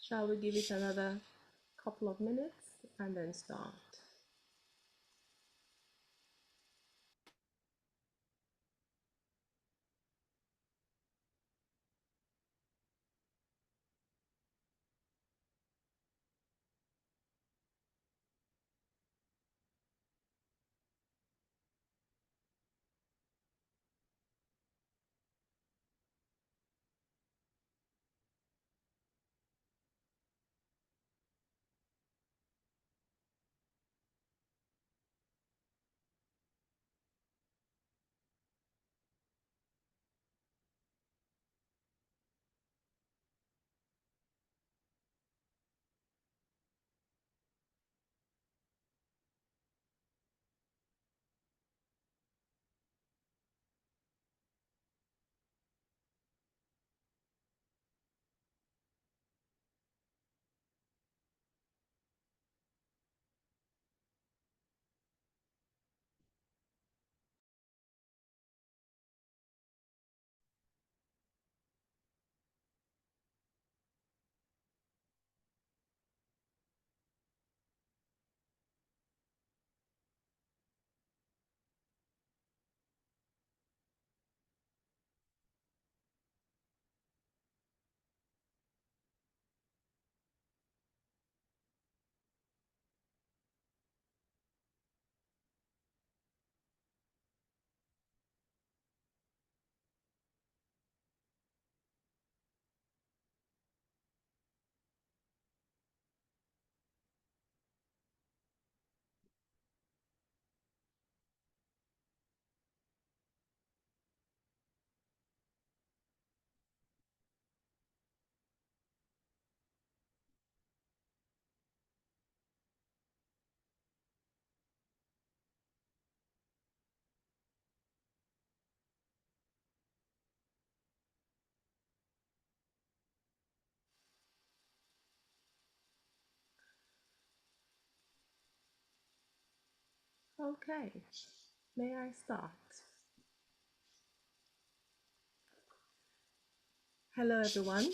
Shall we give it another couple of minutes and then start? Okay, may I start? Hello, everyone.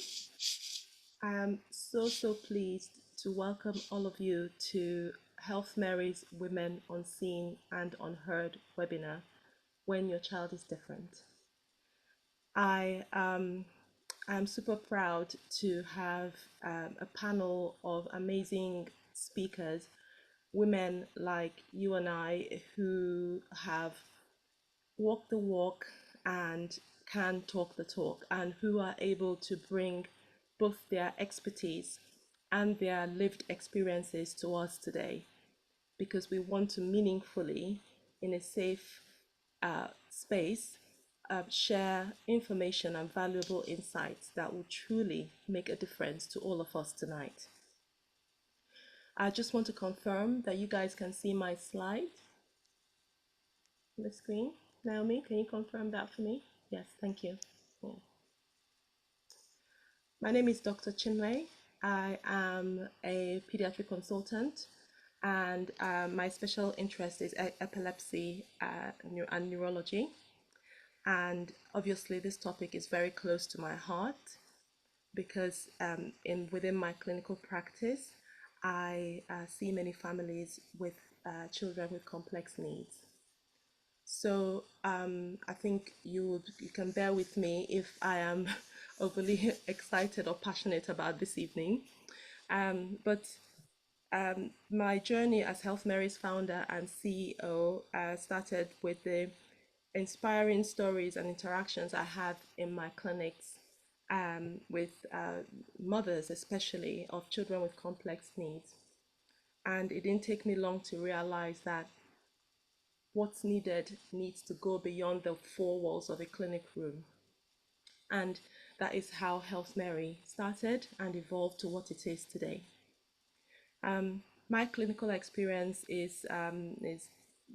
I am so pleased to welcome all of you to HealthMary's Women Unseen and Unheard webinar, When Your Child is Different. I am super proud to have a panel of amazing speakers, women like you and I who have walked the walk and can talk the talk, and who are able to bring both their expertise and their lived experiences to us today, because we want to meaningfully, in a safe space, share information and valuable insights that will truly make a difference to all of us tonight. I just want to confirm that you guys can see my slide on the screen. Naomi, can you confirm that for me? Yes, thank you. Yeah. My name is Dr. Chinwe. I am a pediatric consultant, and my special interest is epilepsy and neurology. And obviously, this topic is very close to my heart because within my clinical practice, I see many families with children with complex needs. So I think you can bear with me if I am overly excited or passionate about this evening. But my journey as HealthMary's founder and CEO started with the inspiring stories and interactions I had in my clinics with mothers, especially of children with complex needs. And it didn't take me long to realize that what's needed needs to go beyond the four walls of a clinic room. And that is how HealthMary started and evolved to what it is today. My clinical experience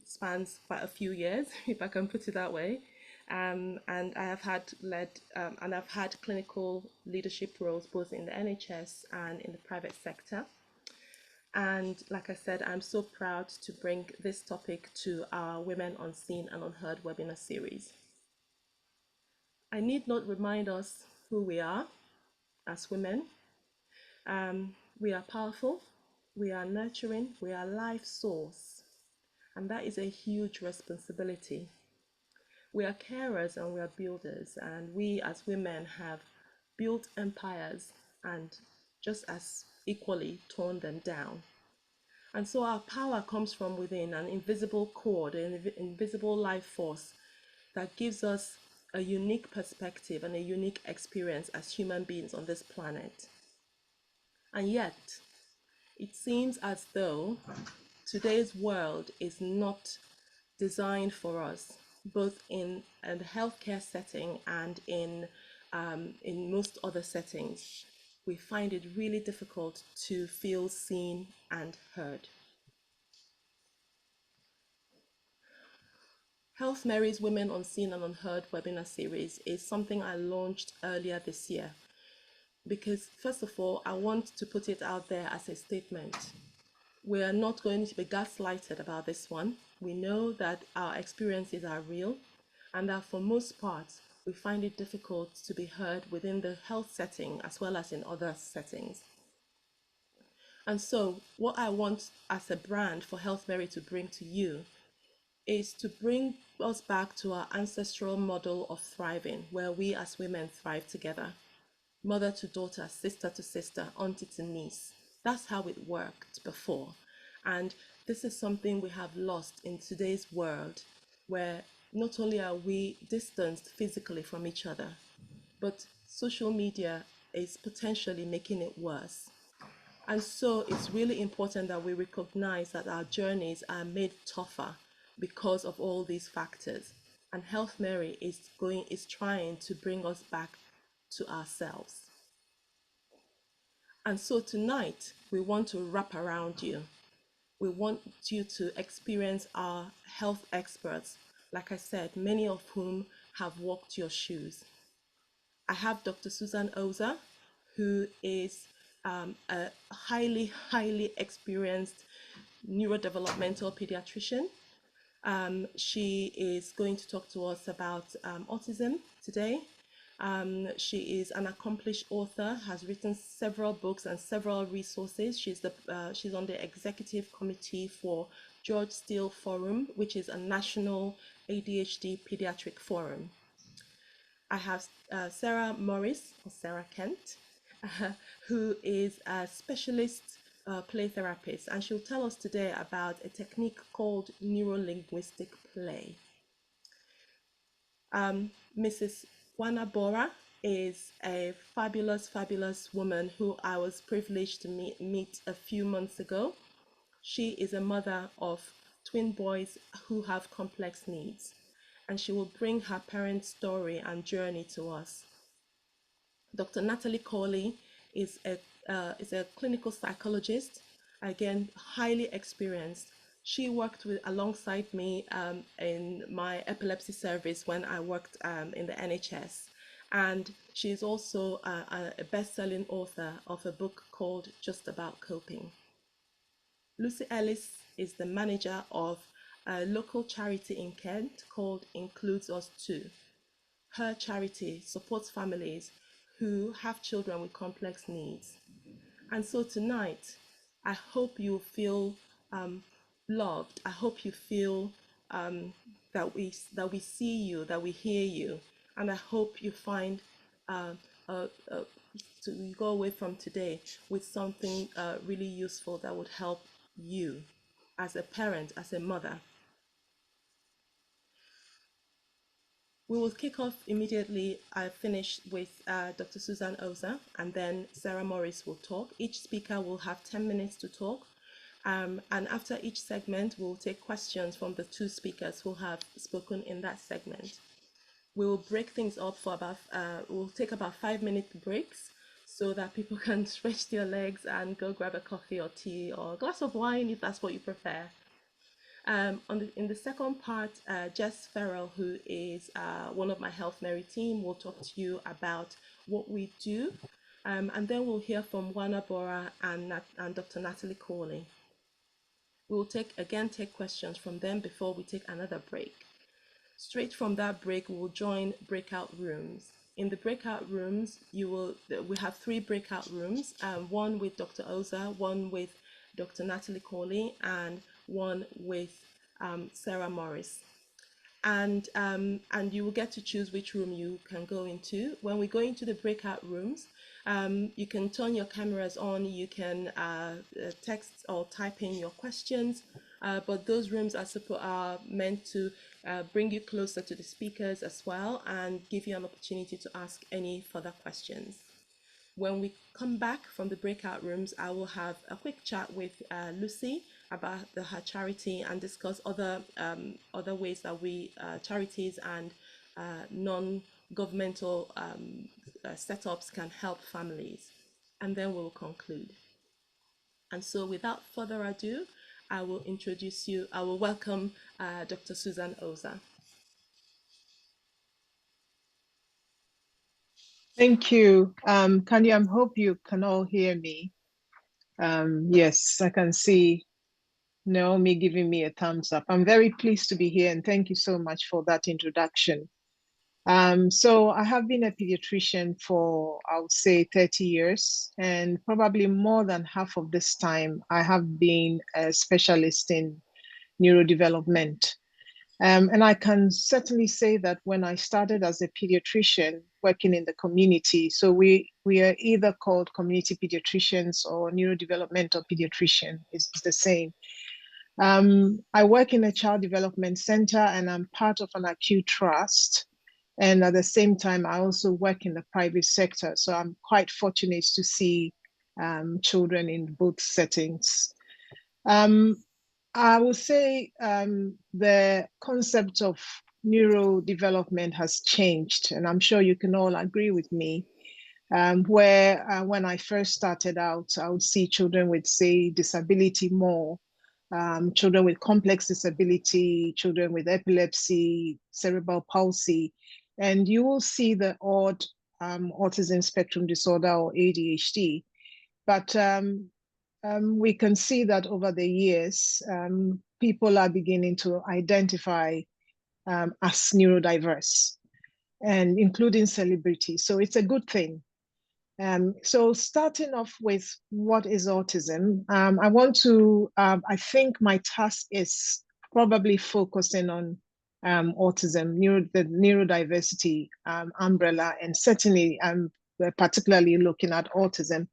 spans quite a few years, if I can put it that way. And I have I've had clinical leadership roles both in the NHS and in the private sector. And like I said, I'm so proud to bring this topic to our Women Unseen and Unheard webinar series. I need not remind us who we are as women. We are powerful, we are nurturing, we are life source, and that is a huge responsibility. We are carers and we are builders, and we as women have built empires and just as equally torn them down. And so our power comes from within, an invisible cord, an invisible life force that gives us a unique perspective and a unique experience as human beings on this planet. And yet, it seems as though today's world is not designed for us, both in the healthcare setting and in most other settings. We find it really difficult to feel seen and heard. HealthMary's Women Unseen and Unheard webinar series is something I launched earlier this year because, first of all, I want to put it out there as a statement. We are not going to be gaslighted about this one. We know that our experiences are real and that for most parts, we find it difficult to be heard within the health setting as well as in other settings. And so what I want as a brand for HealthMary to bring to you is to bring us back to our ancestral model of thriving, where we as women thrive together, mother to daughter, sister to sister, auntie to niece. That's how it worked before. And this is something we have lost in today's world, where not only are we distanced physically from each other, but social media is potentially making it worse. And so it's really important that we recognize that our journeys are made tougher because of all these factors. And HealthMary is trying to bring us back to ourselves. And so tonight, we want to wrap around you. We want you to experience our health experts, like I said, many of whom have walked your shoes. I have Dr. Susan Oza, who is a highly experienced neurodevelopmental pediatrician. She is going to talk to us about autism today. She is an accomplished author, has written several books and several resources. She's on the executive committee for George Steele Forum, which is a national ADHD pediatric forum. I have Sarah Morris, or Sarah Kent, who is a specialist play therapist, and she'll tell us today about a technique called neuro-linguistic play. Mrs. Wanabora is a fabulous woman who I was privileged to meet a few months ago. She is a mother of twin boys who have complex needs, and she will bring her parents' story and journey to us. Dr. Natalie Corley is a clinical psychologist, again, highly experienced. She worked alongside me in my epilepsy service when I worked in the NHS. And she's also a best-selling author of a book called Just About Coping. Lucy Ellis is the manager of a local charity in Kent called Includes Us Too. Her charity supports families who have children with complex needs. And so tonight, I hope you feel loved. I hope you feel that we see you, that we hear you, and I hope you find to go away from today with something really useful that would help you as a parent, as a mother. We will kick off immediately. I finish with Dr. Susan Oza, and then Sarah Morris will talk. Each speaker will have 10 minutes to talk. And after each segment, we'll take questions from the two speakers who have spoken in that segment. We will break things up for we'll take about 5-minute breaks so that people can stretch their legs and go grab a coffee or tea or a glass of wine if that's what you prefer. In the second part, Jess Farrell, who is one of my HealthMary team, will talk to you about what we do. And then we'll hear from Wana Bora and Dr. Natalie Corley. We will take questions from them before we take another break. Straight from that break, we will join breakout rooms. In the breakout rooms, we have 3 breakout rooms, one with Dr. Oza, one with Dr. Natalie Corley, and one with Sarah Morris. And you will get to choose which room you can go into. When we go into the breakout rooms, you can turn your cameras on, you can text or type in your questions, but those rooms are meant to bring you closer to the speakers as well and give you an opportunity to ask any further questions. When we come back from the breakout rooms, I will have a quick chat with Lucy about her charity and discuss other ways that we charities and non-governmental setups can help families, and then we'll conclude. And so, without further ado, I will welcome Dr. Susan Oza. Thank you. I hope you can all hear me. Yes, I can see Naomi giving me a thumbs up. I'm very pleased to be here, and thank you so much for that introduction. So I have been a pediatrician for, I would say, 30 years, and probably more than half of this time, I have been a specialist in neurodevelopment. And I can certainly say that when I started as a pediatrician working in the community, so we are either called community pediatricians or neurodevelopmental pediatrician, is the same. I work in a child development center and I'm part of an acute trust. And at the same time, I also work in the private sector. So I'm quite fortunate to see children in both settings. I would say the concept of neurodevelopment has changed, and I'm sure you can all agree with me. Where when I first started out, I would see children with, say, disability more, children with complex disability, children with epilepsy, cerebral palsy, and you will see the odd autism spectrum disorder or ADHD. But we can see that over the years, people are beginning to identify as neurodiverse, and including celebrities. So it's a good thing. So starting off with what is autism, I want to, I think my task is probably focusing on autism, the neurodiversity umbrella, and certainly particularly looking at autism.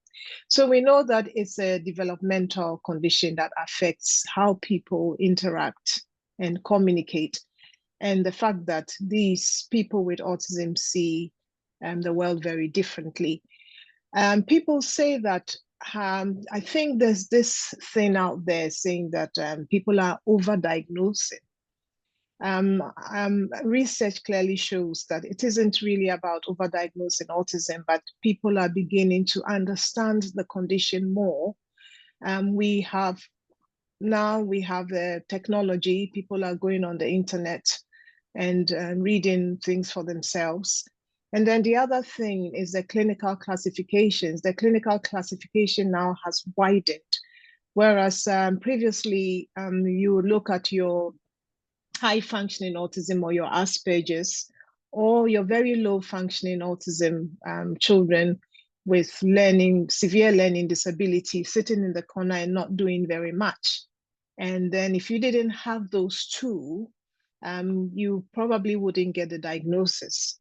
So we know that it's a developmental condition that affects how people interact and communicate, and the fact that these people with autism see the world very differently. People say that I think there's this thing out there saying that people are overdiagnosing. Research clearly shows that it isn't really about overdiagnosing autism, but people are beginning to understand the condition more. We have the technology. People are going on the internet and reading things for themselves. And then the other thing is the clinical classifications. The clinical classification now has widened, whereas previously you would look at your high functioning autism or your Asperger's, or your very low functioning autism children with severe learning disability sitting in the corner and not doing very much. And then if you didn't have those two, you probably wouldn't get the diagnosis.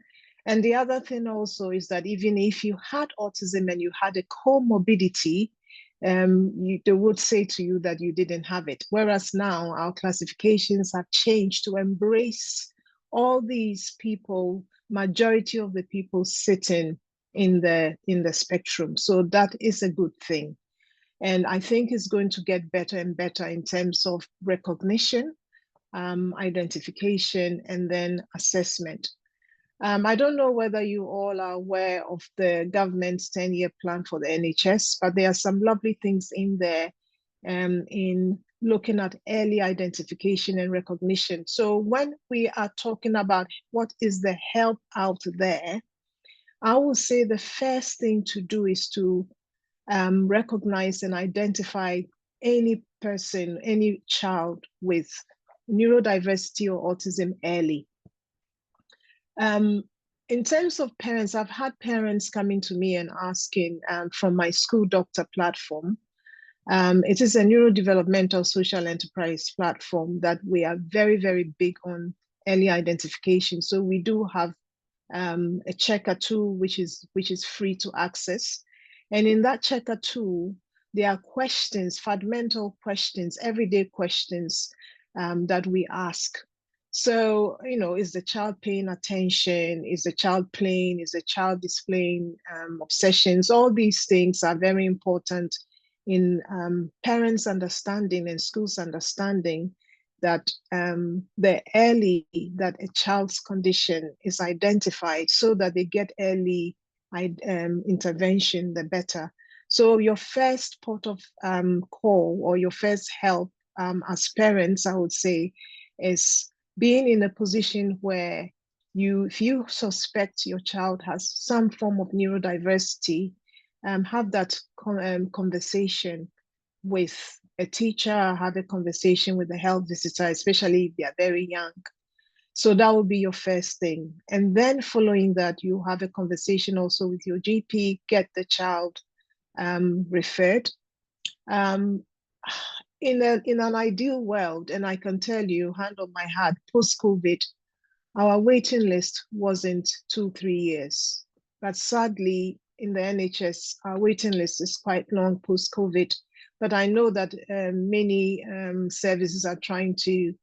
And the other thing also is that even if you had autism and you had a comorbidity, they would say to you that you didn't have it. Whereas now our classifications have changed to embrace all these people, majority of the people sitting in the spectrum. So that is a good thing. And I think it's going to get better and better in terms of recognition, identification, and then assessment. I don't know whether you all are aware of the government's 10-year plan for the NHS, but there are some lovely things in there in looking at early identification and recognition. So when we are talking about what is the help out there, I will say the first thing to do is to recognize and identify any person, any child with neurodiversity or autism early. In terms of parents, I've had parents coming to me and asking from my school doctor platform. It is a neurodevelopmental social enterprise platform that we are very, very big on early identification. So we do have a checker tool which is free to access. And in that checker tool, there are questions, fundamental questions, everyday questions that we ask. So, is the child paying attention? Is the child playing? Is the child displaying obsessions? All these things are very important in parents' understanding and schools' understanding that the early that a child's condition is identified so that they get early intervention, the better. So your first port of call or your first help as parents, I would say, is being in a position where if you suspect your child has some form of neurodiversity, have that conversation with a teacher, have a conversation with a health visitor, especially if they are very young. So that will be your first thing. And then following that, you have a conversation also with your GP, get the child referred. In an ideal world, and I can tell you, hand on my heart, post-COVID, our waiting list wasn't 2-3 years. But sadly, in the NHS, our waiting list is quite long post-COVID. But I know that many services are trying to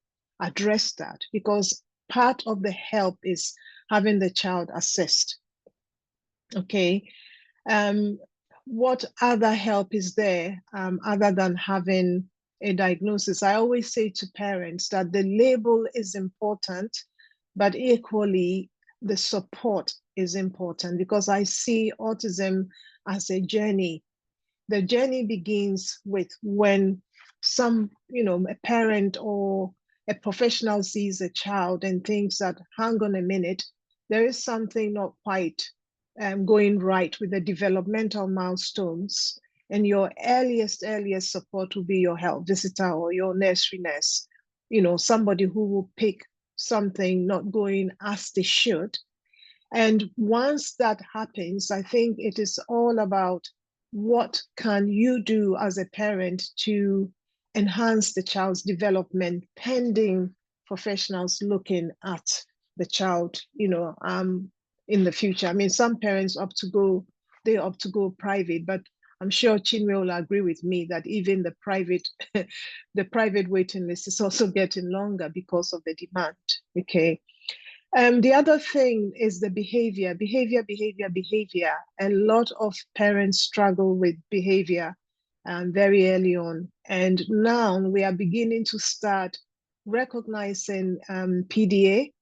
address that, because part of the help is having the child assessed. Okay. What other help is there other than having a diagnosis? I always say to parents that the label is important, but equally the support is important, because I see autism as a journey. The journey begins with when a parent or a professional sees a child and thinks that, hang on a minute, there is something not quite going right with the developmental milestones. and your earliest support will be your health visitor or your nursery nurse, you know, somebody who will pick something not going as they should. And once that happens, I think it is all about what can you do as a parent to enhance the child's development pending professionals looking at the child, you know, in the future. I mean, some parents they opt to go private, but I'm sure Chinwe will agree with me that even the private, the private waiting list is also getting longer because of the demand. Okay. The other thing is the behavior. A lot of parents struggle with behavior very early on. And now we are beginning to start recognizing PDA,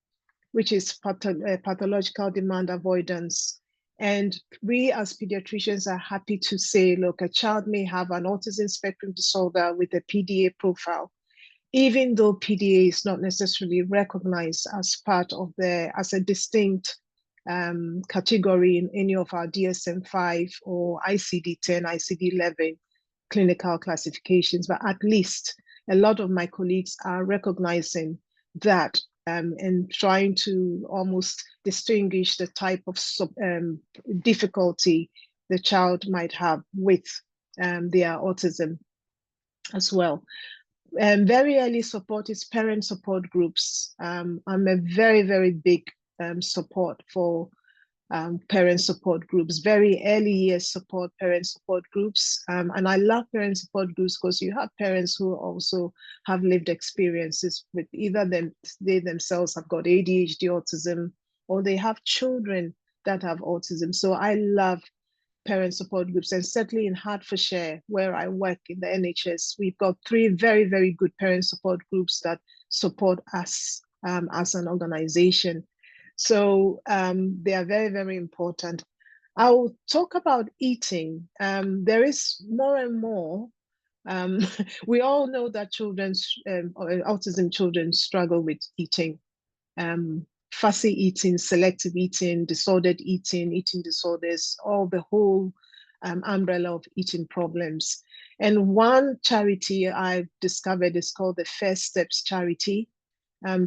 which is pathological demand avoidance. And we as pediatricians are happy to say, look, a child may have an autism spectrum disorder with a PDA profile, even though PDA is not necessarily recognized as part of as a distinct category in any of our DSM-5 or ICD-10, ICD-11 clinical classifications, but at least a lot of my colleagues are recognizing that and trying to almost distinguish the type of difficulty the child might have with their autism as well. Very early support is parent support groups. I'm a very, very big support for parent support groups, very early years support, parent support groups. And I love parent support groups because you have parents who also have lived experiences with either they themselves have got ADHD, autism, or they have children that have autism. So I love parent support groups, and certainly in Hertfordshire, where I work in the NHS, we've got 3 very, very good parent support groups that support us as an organization. So they are very, very important. I'll talk about eating. There is more and more. We all know that autism children struggle with eating. Fussy eating, selective eating, disordered eating, eating disorders, all the whole umbrella of eating problems. And one charity I've discovered is called the First Steps charity.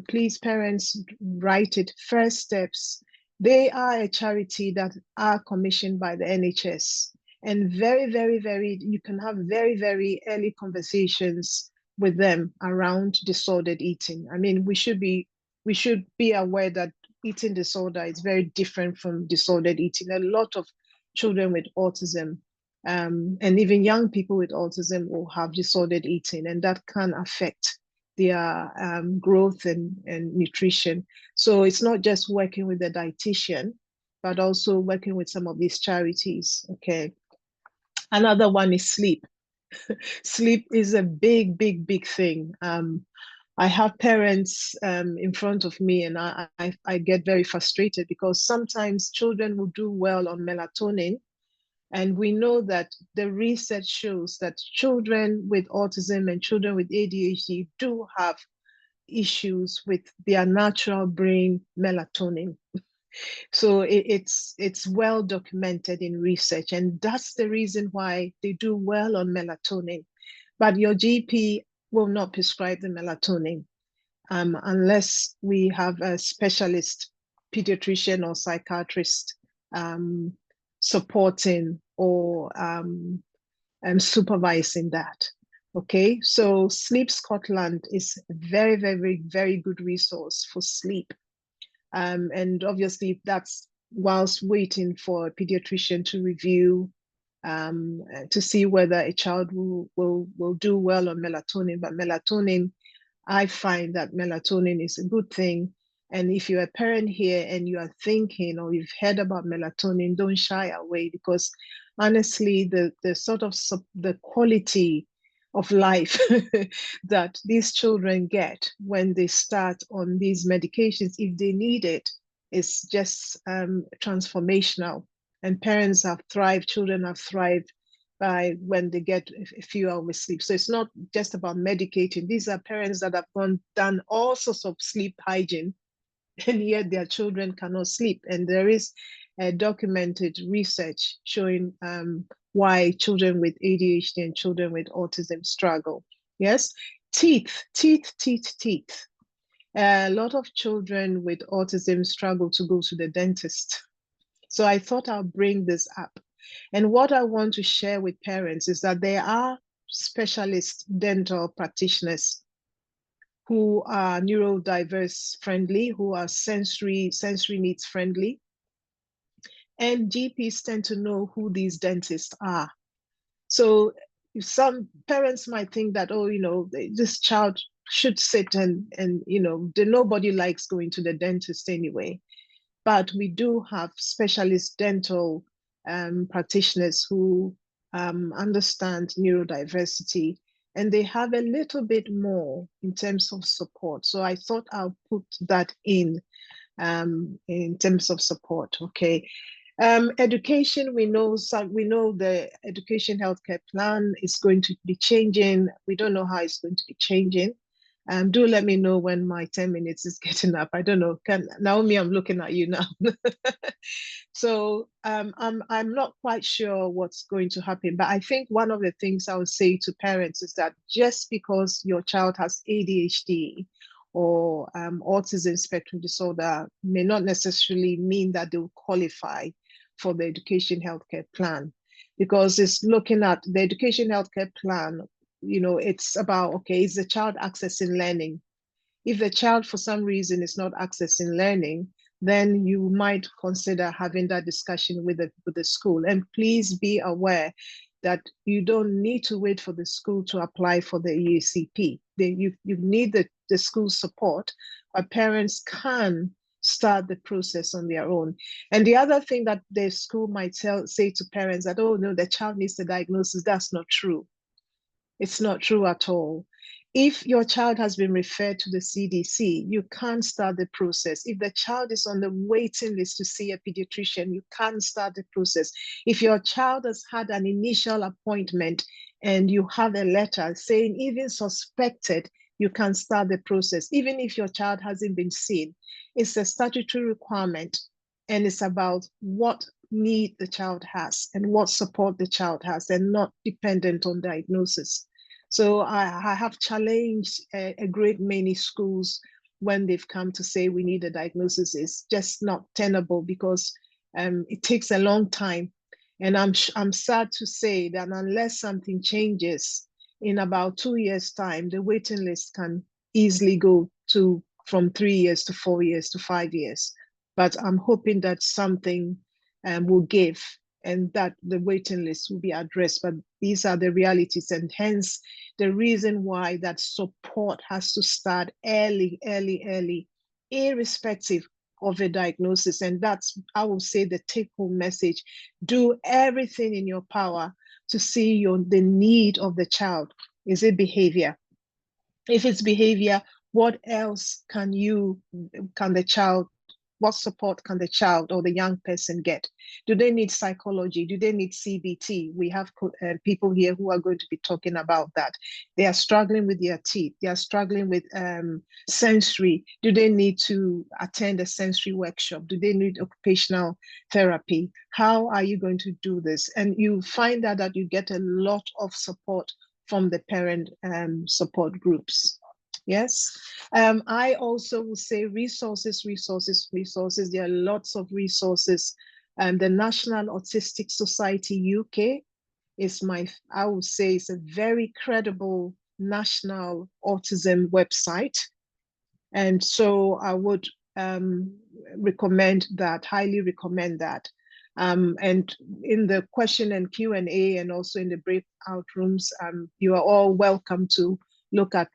Please, parents, write it, First Steps. They are a charity that are commissioned by the NHS. And very, very, very, you can have very, very early conversations with them around disordered eating. I mean, we should be aware that eating disorder is very different from disordered eating. A lot of children with autism and even young people with autism will have disordered eating, and that can affect their growth and nutrition. So it's not just working with the dietitian, but also working with some of these charities. Okay. Another one is sleep. Sleep is a big, big, big thing. I have parents in front of me, and I get very frustrated because sometimes children will do well on melatonin. And we know that the research shows that children with autism and children with ADHD do have issues with their natural brain melatonin. So it's well documented in research, and that's the reason why they do well on melatonin. But your GP will not prescribe the melatonin unless we have a specialist pediatrician or psychiatrist supporting or supervising that. Okay, so Sleep Scotland is a very, very, very good resource for sleep. And obviously that's whilst waiting for a pediatrician to review to see whether a child will do well on melatonin. But melatonin, I find that melatonin is a good thing. And if you're a parent here and you are thinking or you've heard about melatonin, don't shy away, because honestly, the sort of the quality of life that these children get when they start on these medications, if they need it, is just transformational. And parents have thrived, children have thrived by when they get a few hours sleep. So it's not just about medicating. These are parents that have done all sorts of sleep hygiene, and yet their children cannot sleep. And there is documented research showing why children with ADHD and children with autism struggle. Yes, teeth, teeth, teeth, teeth. A lot of children with autism struggle to go to the dentist. So I thought I'll bring this up. And what I want to share with parents is that there are specialist dental practitioners who are neurodiverse friendly, who are sensory needs friendly. And GPs tend to know who these dentists are. So some parents might think that, oh, this child should sit and nobody likes going to the dentist anyway. But we do have specialist dental practitioners who understand neurodiversity, and they have a little bit more in terms of support. So I thought I'll put that in terms of support. Okay. Education, we know the education healthcare plan is going to be changing. We don't know how it's going to be changing. Do let me know when my 10 minutes is getting up. I don't know. Naomi, I'm looking at you now. So I'm not quite sure what's going to happen, but I think one of the things I would say to parents is that just because your child has ADHD or autism spectrum disorder may not necessarily mean that they will qualify for the education healthcare plan, because it's looking at the education healthcare plan. It's about, okay, is the child accessing learning? If the child for some reason is not accessing learning, then you might consider having that discussion with the school. And please be aware that you don't need to wait for the school to apply for the EACP. You need the school support, but parents can start the process on their own. And the other thing that the school might say to parents that, oh no, the child needs the diagnosis, that's not true. It's not true at all. If your child has been referred to the CDC, you can't start the process. If the child is on the waiting list to see a pediatrician, you can't start the process. If your child has had an initial appointment and you have a letter saying even suspected, you can start the process. Even if your child hasn't been seen, it's a statutory requirement, and it's about what need the child has and what support the child has, and not dependent on diagnosis. So I have challenged a great many schools when they've come to say we need a diagnosis. It's just not tenable, because it takes a long time. And I'm sad to say that unless something changes, in about 2 years' time, the waiting list can easily go from 3 years to 4 years to 5 years. But I'm hoping that something will give, and that the waiting list will be addressed. But these are the realities, and hence the reason why that support has to start early, irrespective of a diagnosis. And that's, I will say, the take-home message. Do everything in your power to see the need of the child. Is it behavior? If it's behavior, what else can the child, what support can the child or the young person get? Do they need psychology? Do they need CBT? We have people here who are going to be talking about that. They are struggling with their teeth. They are struggling with sensory. Do they need to attend a sensory workshop? Do they need occupational therapy? How are you going to do this? And you find out that you get a lot of support from the parent support groups. Yes. I also will say resources. There are lots of resources. The National Autistic Society UK is I would say, it's a very credible national autism website. And so I would recommend that, highly recommend that. And in the question and Q&A, and also in the breakout rooms, you are all welcome to look at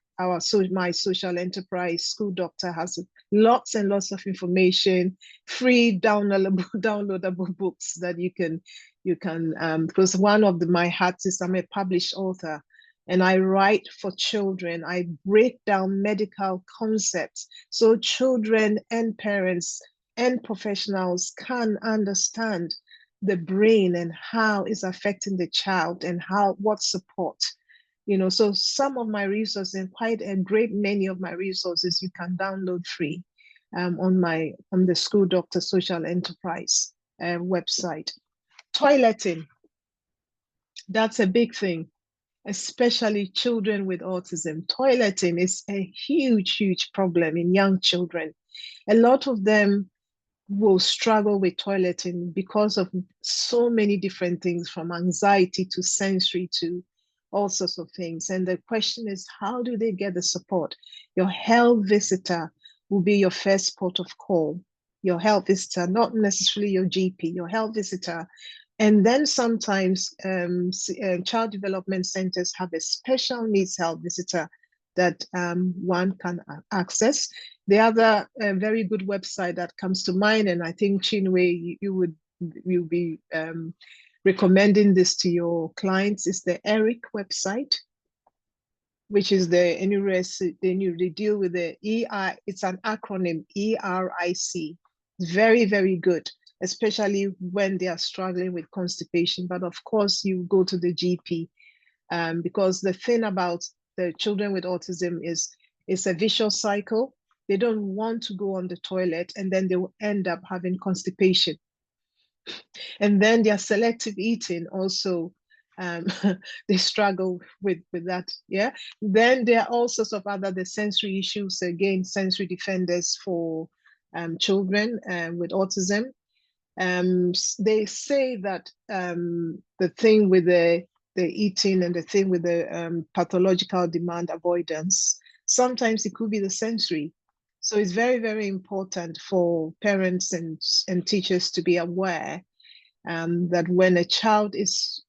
my social enterprise. School Doctor has lots and lots of information, free downloadable books that you can because one of my hats is I'm a published author, and I write for children. I break down medical concepts so children and parents and professionals can understand the brain and how it's affecting the child, and what support. So some of my resources, and quite a great many of my resources, you can download free on the School Doctor Social Enterprise website. Toileting. That's a big thing, especially children with autism. Toileting is a huge, huge problem in young children. A lot of them will struggle with toileting because of so many different things, from anxiety to sensory to all sorts of things. And the question is, how do they get the support? Your health visitor will be your first port of call. Your health visitor, not necessarily your GP, your health visitor. And then sometimes child development centers have a special needs health visitor that one can access. The other very good website that comes to mind, and I think Chinwe, you'll be recommending this to your clients, is the ERIC website, which is the they deal with the EI. It's an acronym, ERIC. Very, very good, especially when they are struggling with constipation. But of course, you go to the GP, because the thing about the children with autism is it's a vicious cycle. They don't want to go on the toilet, and then they will end up having constipation. And then their selective eating also, they struggle with that. Yeah. Then there are all sorts of the sensory issues, again, sensory defenders for children with autism. They say that the thing with the eating and the thing with the pathological demand avoidance, sometimes it could be the sensory. So it's very, very important for parents and teachers to be aware that when a child is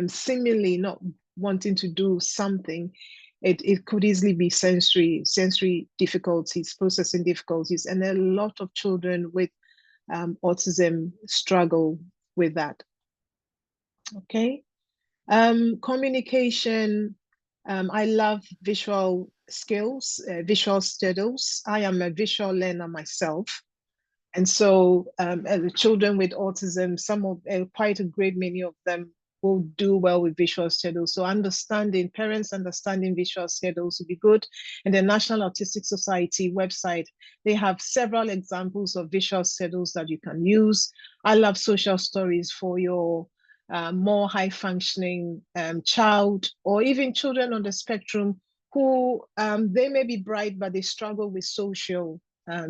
seemingly not wanting to do something, it could easily be sensory difficulties, processing difficulties, and a lot of children with autism struggle with that. Okay. Communication. I love visual skills, visual studies. I am a visual learner myself. And so the children with autism, quite a great many of them will do well with visual schedules. So parents understanding visual schedules would be good. And the National Autistic Society website, they have several examples of visual schedules that you can use. I love social stories for your more high functioning child, or even children on the spectrum who they may be bright, but they struggle with social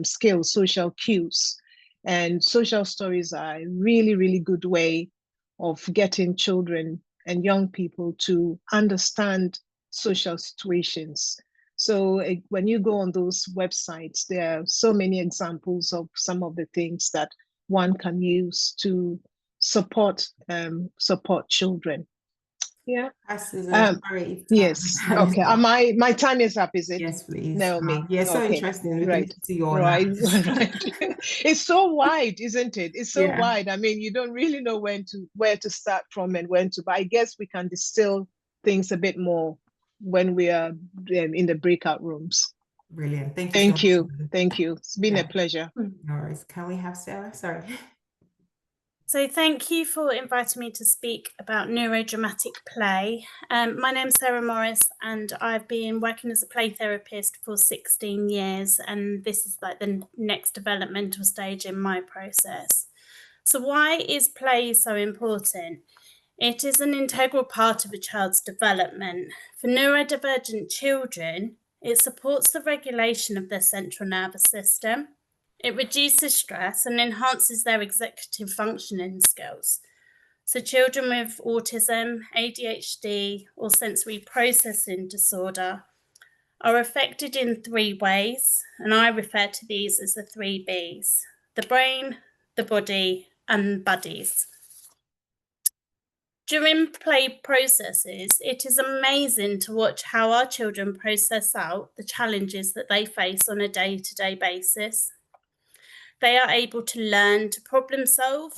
skills, social cues. And social stories are a really, really good way of getting children and young people to understand social situations. So when you go on those websites, there are so many examples of some of the things that one can use to support children. Yeah. Sorry. Yes. Okay. My time is up, is it? Yes, please. Naomi. Yeah, so okay. interesting. We Right. can see you all right. night. Right. It's so wide, isn't it? It's so wide. I mean, you don't really know where to start from and when to. But I guess we can distill things a bit more when we are in the breakout rooms. Brilliant. Thank you. Thank you. Thank you. It's been a pleasure. No worries. Can we have Sarah? Sorry. So thank you for inviting me to speak about neurodramatic play. My name's Sarah Morris, and I've been working as a play therapist for 16 years, and this is like the next developmental stage in my process. So why is play so important? It is an integral part of a child's development. For neurodivergent children, it supports the regulation of their central nervous system. It reduces stress and enhances their executive functioning skills. So children with autism, ADHD, or sensory processing disorder are affected in 3 ways, and I refer to these as the 3 Bs: the brain, the body, and buddies. During play processes, it is amazing to watch how our children process out the challenges that they face on a day-to-day basis. They are able to learn to problem solve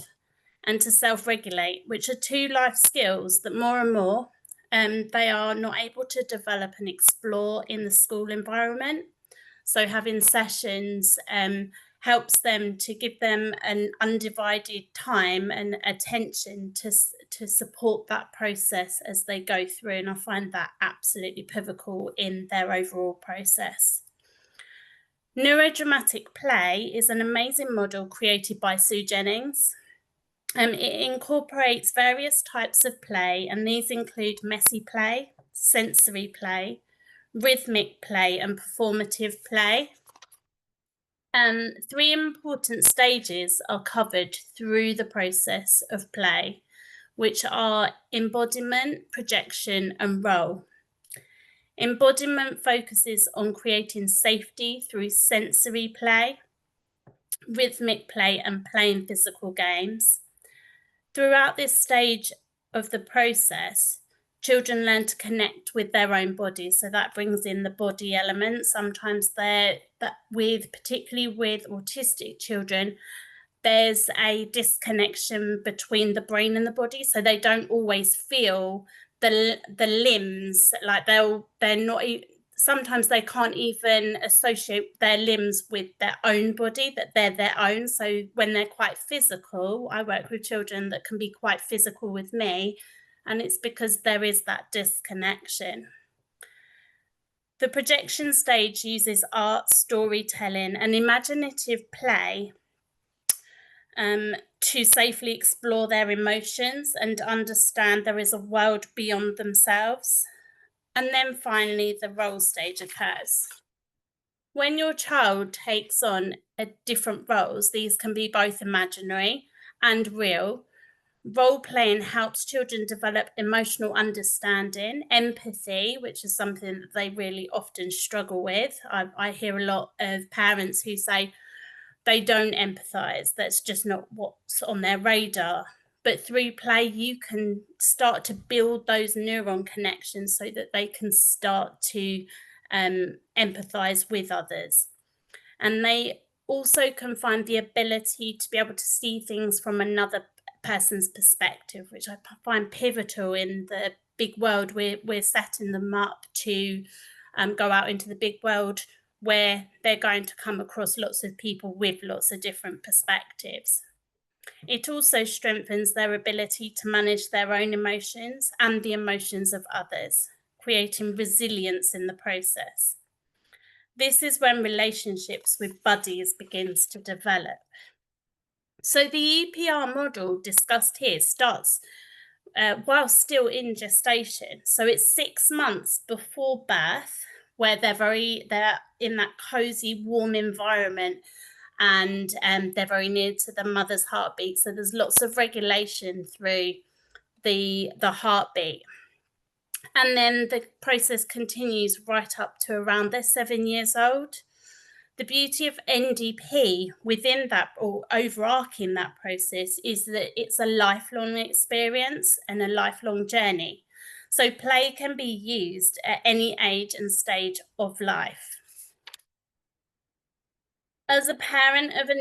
and to self-regulate, which are 2 life skills that more and more they are not able to develop and explore in the school environment. So having sessions helps them to give them an undivided time and attention to support that process as they go through. And I find that absolutely pivotal in their overall process. Neurodramatic play is an amazing model created by Sue Jennings. It incorporates various types of play, and these include messy play, sensory play, rhythmic play, and performative play. 3 important stages are covered through the process of play, which are embodiment, projection, and role. Embodiment focuses on creating safety through sensory play, rhythmic play, and playing physical games. Throughout this stage of the process, children learn to connect with their own bodies. So that brings in the body element. Sometimes particularly with autistic children, there's a disconnection between the brain and the body. So they don't always feel the limbs, like they're not, sometimes they can't even associate their limbs with their own body, that they're their own. So when they're quite physical, I work with children that can be quite physical with me, and it's because there is that disconnection. The projection stage uses art, storytelling, and imaginative play to safely explore their emotions and understand there is a world beyond themselves. And then finally, the role stage occurs. When your child takes on different roles, these can be both imaginary and real. Role playing helps children develop emotional understanding, empathy, which is something that they really often struggle with. I hear a lot of parents who say they don't empathize. That's just not what's on their radar. But through play, you can start to build those neuron connections so that they can start to empathize with others. And they also can find the ability to be able to see things from another person's perspective, which I find pivotal in the big world. We're setting them up to go out into the big world, where they're going to come across lots of people with lots of different perspectives. It also strengthens their ability to manage their own emotions and the emotions of others, creating resilience in the process. This is when relationships with buddies begins to develop. So the EPR model discussed here starts while still in gestation. So it's 6 months before birth, where they're in that cozy, warm environment, and they're very near to the mother's heartbeat. So there's lots of regulation through the heartbeat. And then the process continues right up to around they're 7 years old. The beauty of NDP within that, or overarching that process, is that it's a lifelong experience and a lifelong journey. So play can be used at any age and stage of life. As a parent of a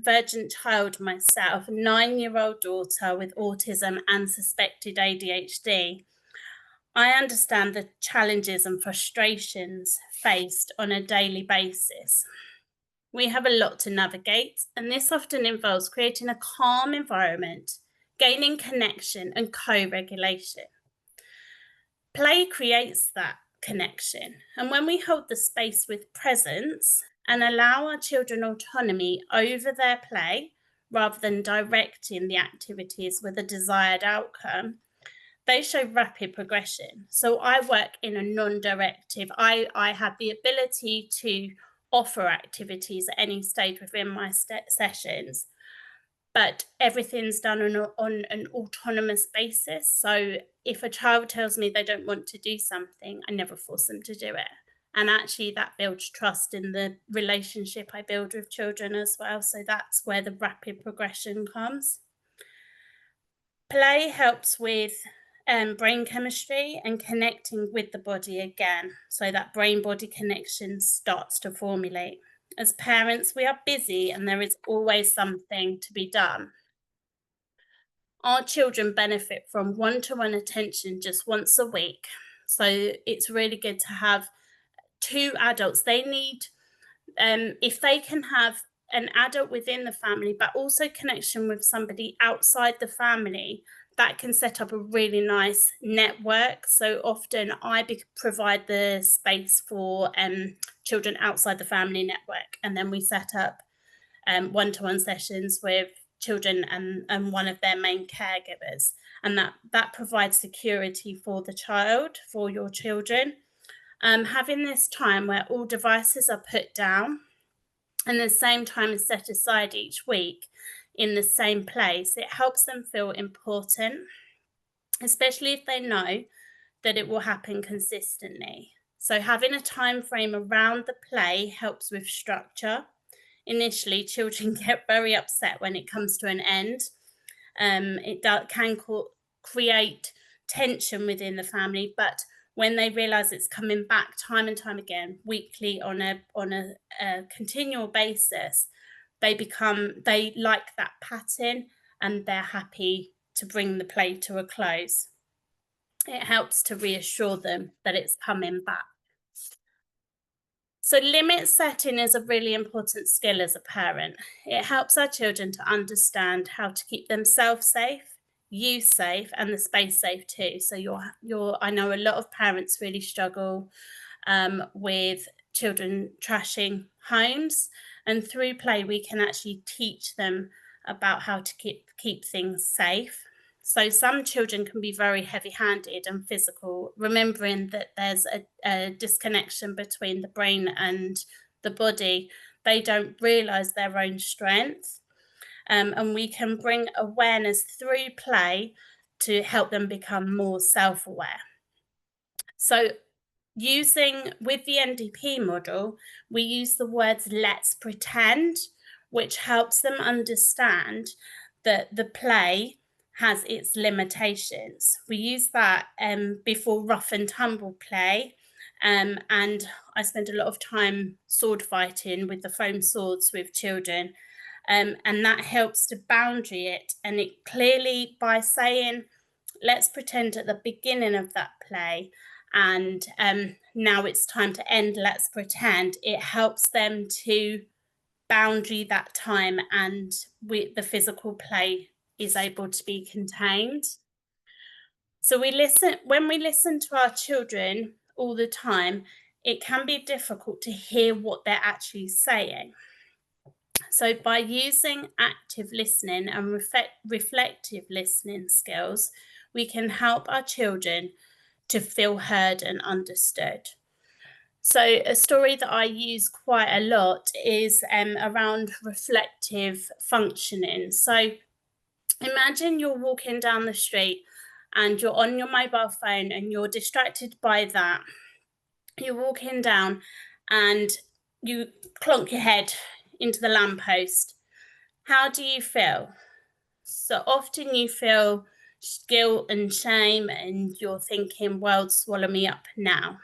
neurodivergent child myself, a 9-year-old daughter with autism and suspected ADHD, I understand the challenges and frustrations faced on a daily basis. We have a lot to navigate, and this often involves creating a calm environment, gaining connection and co-regulation. Play creates that connection, and when we hold the space with presence and allow our children autonomy over their play, rather than directing the activities with a desired outcome, they show rapid progression. So I work in a non-directive. I have the ability to offer activities at any stage within my sessions, but everything's done on an autonomous basis. So if a child tells me they don't want to do something, I never force them to do it. And actually that builds trust in the relationship I build with children as well. So that's where the rapid progression comes. Play helps with brain chemistry and connecting with the body again. So that brain-body connection starts to formulate. As parents, we are busy and there is always something to be done. Our children benefit from one-to-one attention just once a week. So it's really good to have 2 adults. They need, if they can have an adult within the family, but also connection with somebody outside the family, that can set up a really nice network. So often I provide the space for children outside the family network, and then we set up one-to-one sessions with children and one of their main caregivers, and that provides security for the child, for your children. Having this time where all devices are put down and the same time is set aside each week in the same place, it helps them feel important, especially if they know that it will happen consistently. So having a time frame around the play helps with structure. Initially, children get very upset when it comes to an end. It can create tension within the family, but when they realize it's coming back time and time again, weekly on a continual basis, they like that pattern and they're happy to bring the play to a close. It helps to reassure them that it's coming back. So limit setting is a really important skill as a parent. It helps our children to understand how to keep themselves safe, you safe, and the space safe too. So I know a lot of parents really struggle with children trashing homes, and through play we can actually teach them about how to keep things safe. So some children can be very heavy-handed and physical, remembering that there's a disconnection between the brain and the body. They don't realize their own strength. And we can bring awareness through play to help them become more self-aware. So with the NDP model, we use the words "let's pretend," which helps them understand that the play has its limitations. We use that before rough and tumble play, and I spend a lot of time sword fighting with the foam swords with children, and that helps to boundary it. And it clearly, by saying "let's pretend" at the beginning of that play, and now it's time to end, let's pretend, it helps them to boundary that time, and the physical play is able to be contained. So when we listen to our children all the time, it can be difficult to hear what they're actually saying. So by using active listening and reflective listening skills, we can help our children to feel heard and understood. So a story that I use quite a lot is around reflective functioning. So imagine you're walking down the street and you're on your mobile phone and you're distracted by that. You're walking down and you clonk your head into the lamppost. How do you feel? So often you feel guilt and shame and you're thinking, world, swallow me up now.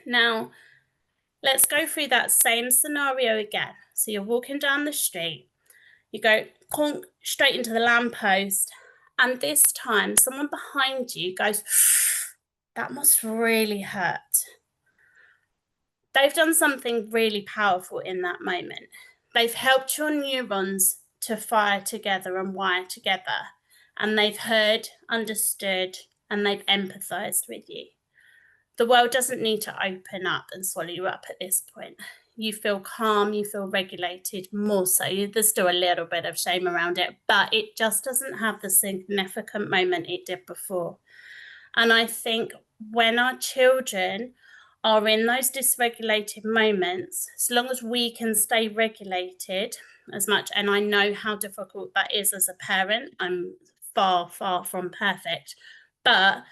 Now, let's go through that same scenario again. So you're walking down the street, you go clonk straight into the lamppost, and this time someone behind you goes, that must really hurt. They've done something really powerful in that moment. They've helped your neurons to fire together and wire together, and they've heard, understood, and they've empathized with you. The world doesn't need to open up and swallow you up at this point. You feel calm, you feel regulated, more so. There's still a little bit of shame around it, but it just doesn't have the significant moment it did before. And I think when our children are in those dysregulated moments, as long as we can stay regulated as much, and I know how difficult that is as a parent, I'm far, far from perfect, but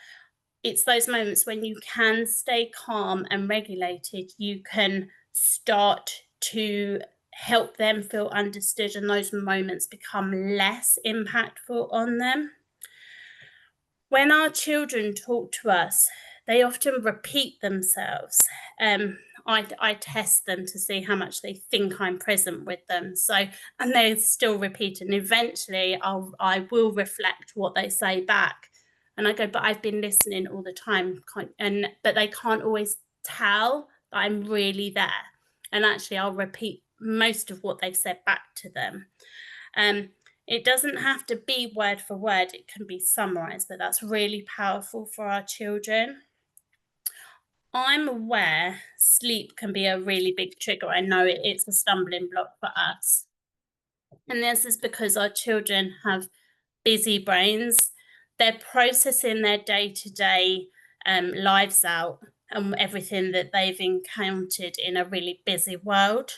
it's those moments when you can stay calm and regulated, you can start to help them feel understood, and those moments become less impactful on them. When our children talk to us, they often repeat themselves. I test them to see how much they think I'm present with them. So, and they still repeat, and eventually I will reflect what they say back. And I go, but I've been listening all the time. But they can't always tell that I'm really there. And actually, I'll repeat most of what they've said back to them. It doesn't have to be word for word. It can be summarized, but that's really powerful for our children. I'm aware sleep can be a really big trigger. I know it's a stumbling block for us. And this is because our children have busy brains. They're processing their day-to-day lives out and everything that they've encountered in a really busy world.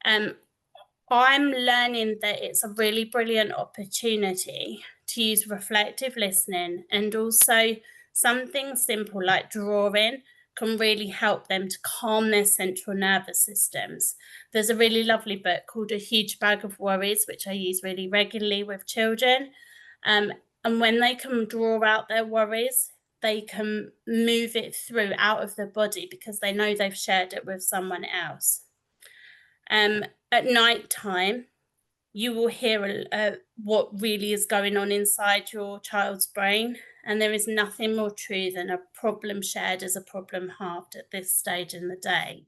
I'm learning that it's a really brilliant opportunity to use reflective listening, and also something simple like drawing can really help them to calm their central nervous systems. There's a really lovely book called A Huge Bag of Worries, which I use really regularly with children. And when they can draw out their worries, they can move it through out of their body because they know they've shared it with someone else. At night time, you will hear what really is going on inside your child's brain. And there is nothing more true than a problem shared is a problem halved at this stage in the day.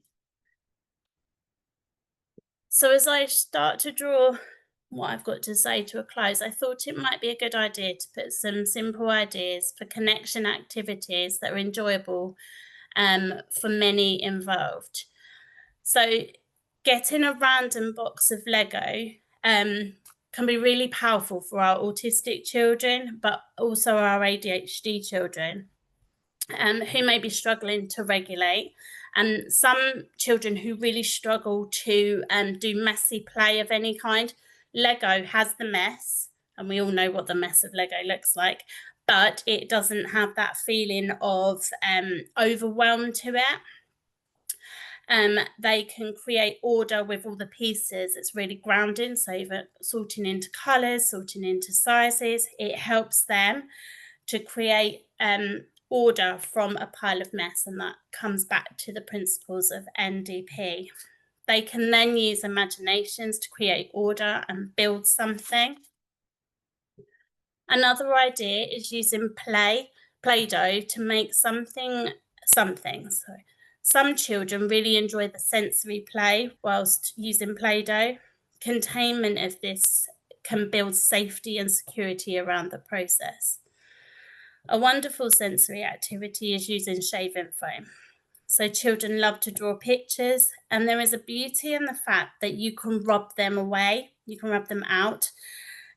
So as I start to draw what I've got to say to a close, I thought it might be a good idea to put some simple ideas for connection activities that are enjoyable for many involved. So getting a random box of Lego can be really powerful for our autistic children, but also our ADHD children who may be struggling to regulate. And some children who really struggle to do messy play of any kind. Lego has the mess, and we all know what the mess of Lego looks like, but it doesn't have that feeling of overwhelm to it. They can create order with all the pieces. It's really grounding, so even sorting into colours, sorting into sizes, it helps them to create order from a pile of mess, and that comes back to the principles of NDP. They can then use imaginations to create order and build something. Another idea is using Play-Doh to make something. Some children really enjoy the sensory play whilst using Play-Doh. Containment of this can build safety and security around the process. A wonderful sensory activity is using shaving foam. So children love to draw pictures, and there is a beauty in the fact that you can rub them away, you can rub them out,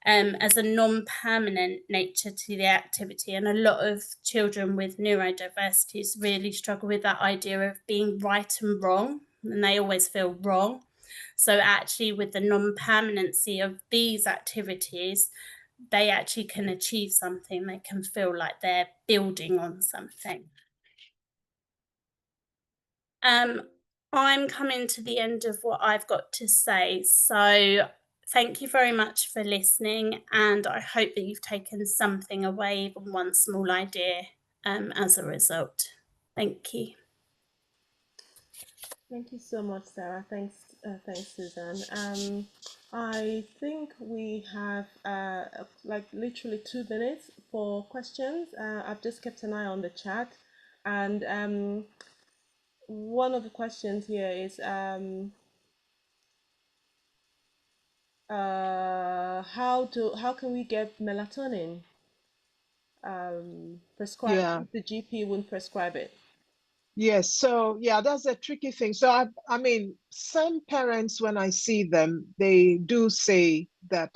as a non-permanent nature to the activity. And a lot of children with neurodiversities really struggle with that idea of being right and wrong, and they always feel wrong. So actually with the non-permanency of these activities, they actually can achieve something. They can feel like they're building on something. I'm coming to the end of what I've got to say. So thank you very much for listening, and I hope that you've taken something away, even one small idea as a result. Thank you. Thank you so much, Sarah. Thanks, Susan. I think we have like literally 2 minutes for questions. I've just kept an eye on the chat, and one of the questions here is how can we get melatonin prescribed if the GP wouldn't prescribe it? Yes, so yeah, that's a tricky thing. So I mean, some parents, when I see them, they do say that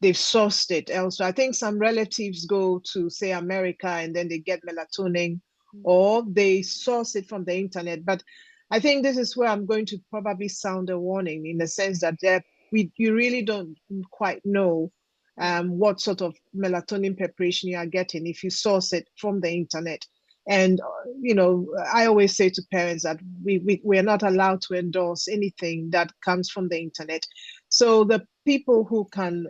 they've sourced it elsewhere. I think some relatives go to, say, America, and then they get melatonin, or they source it from the internet. But I think this is where I'm going to probably sound a warning, in the sense that you really don't quite know what sort of melatonin preparation you are getting if you source it from the internet. And, you know, I always say to parents that we are not allowed to endorse anything that comes from the internet. So the people who can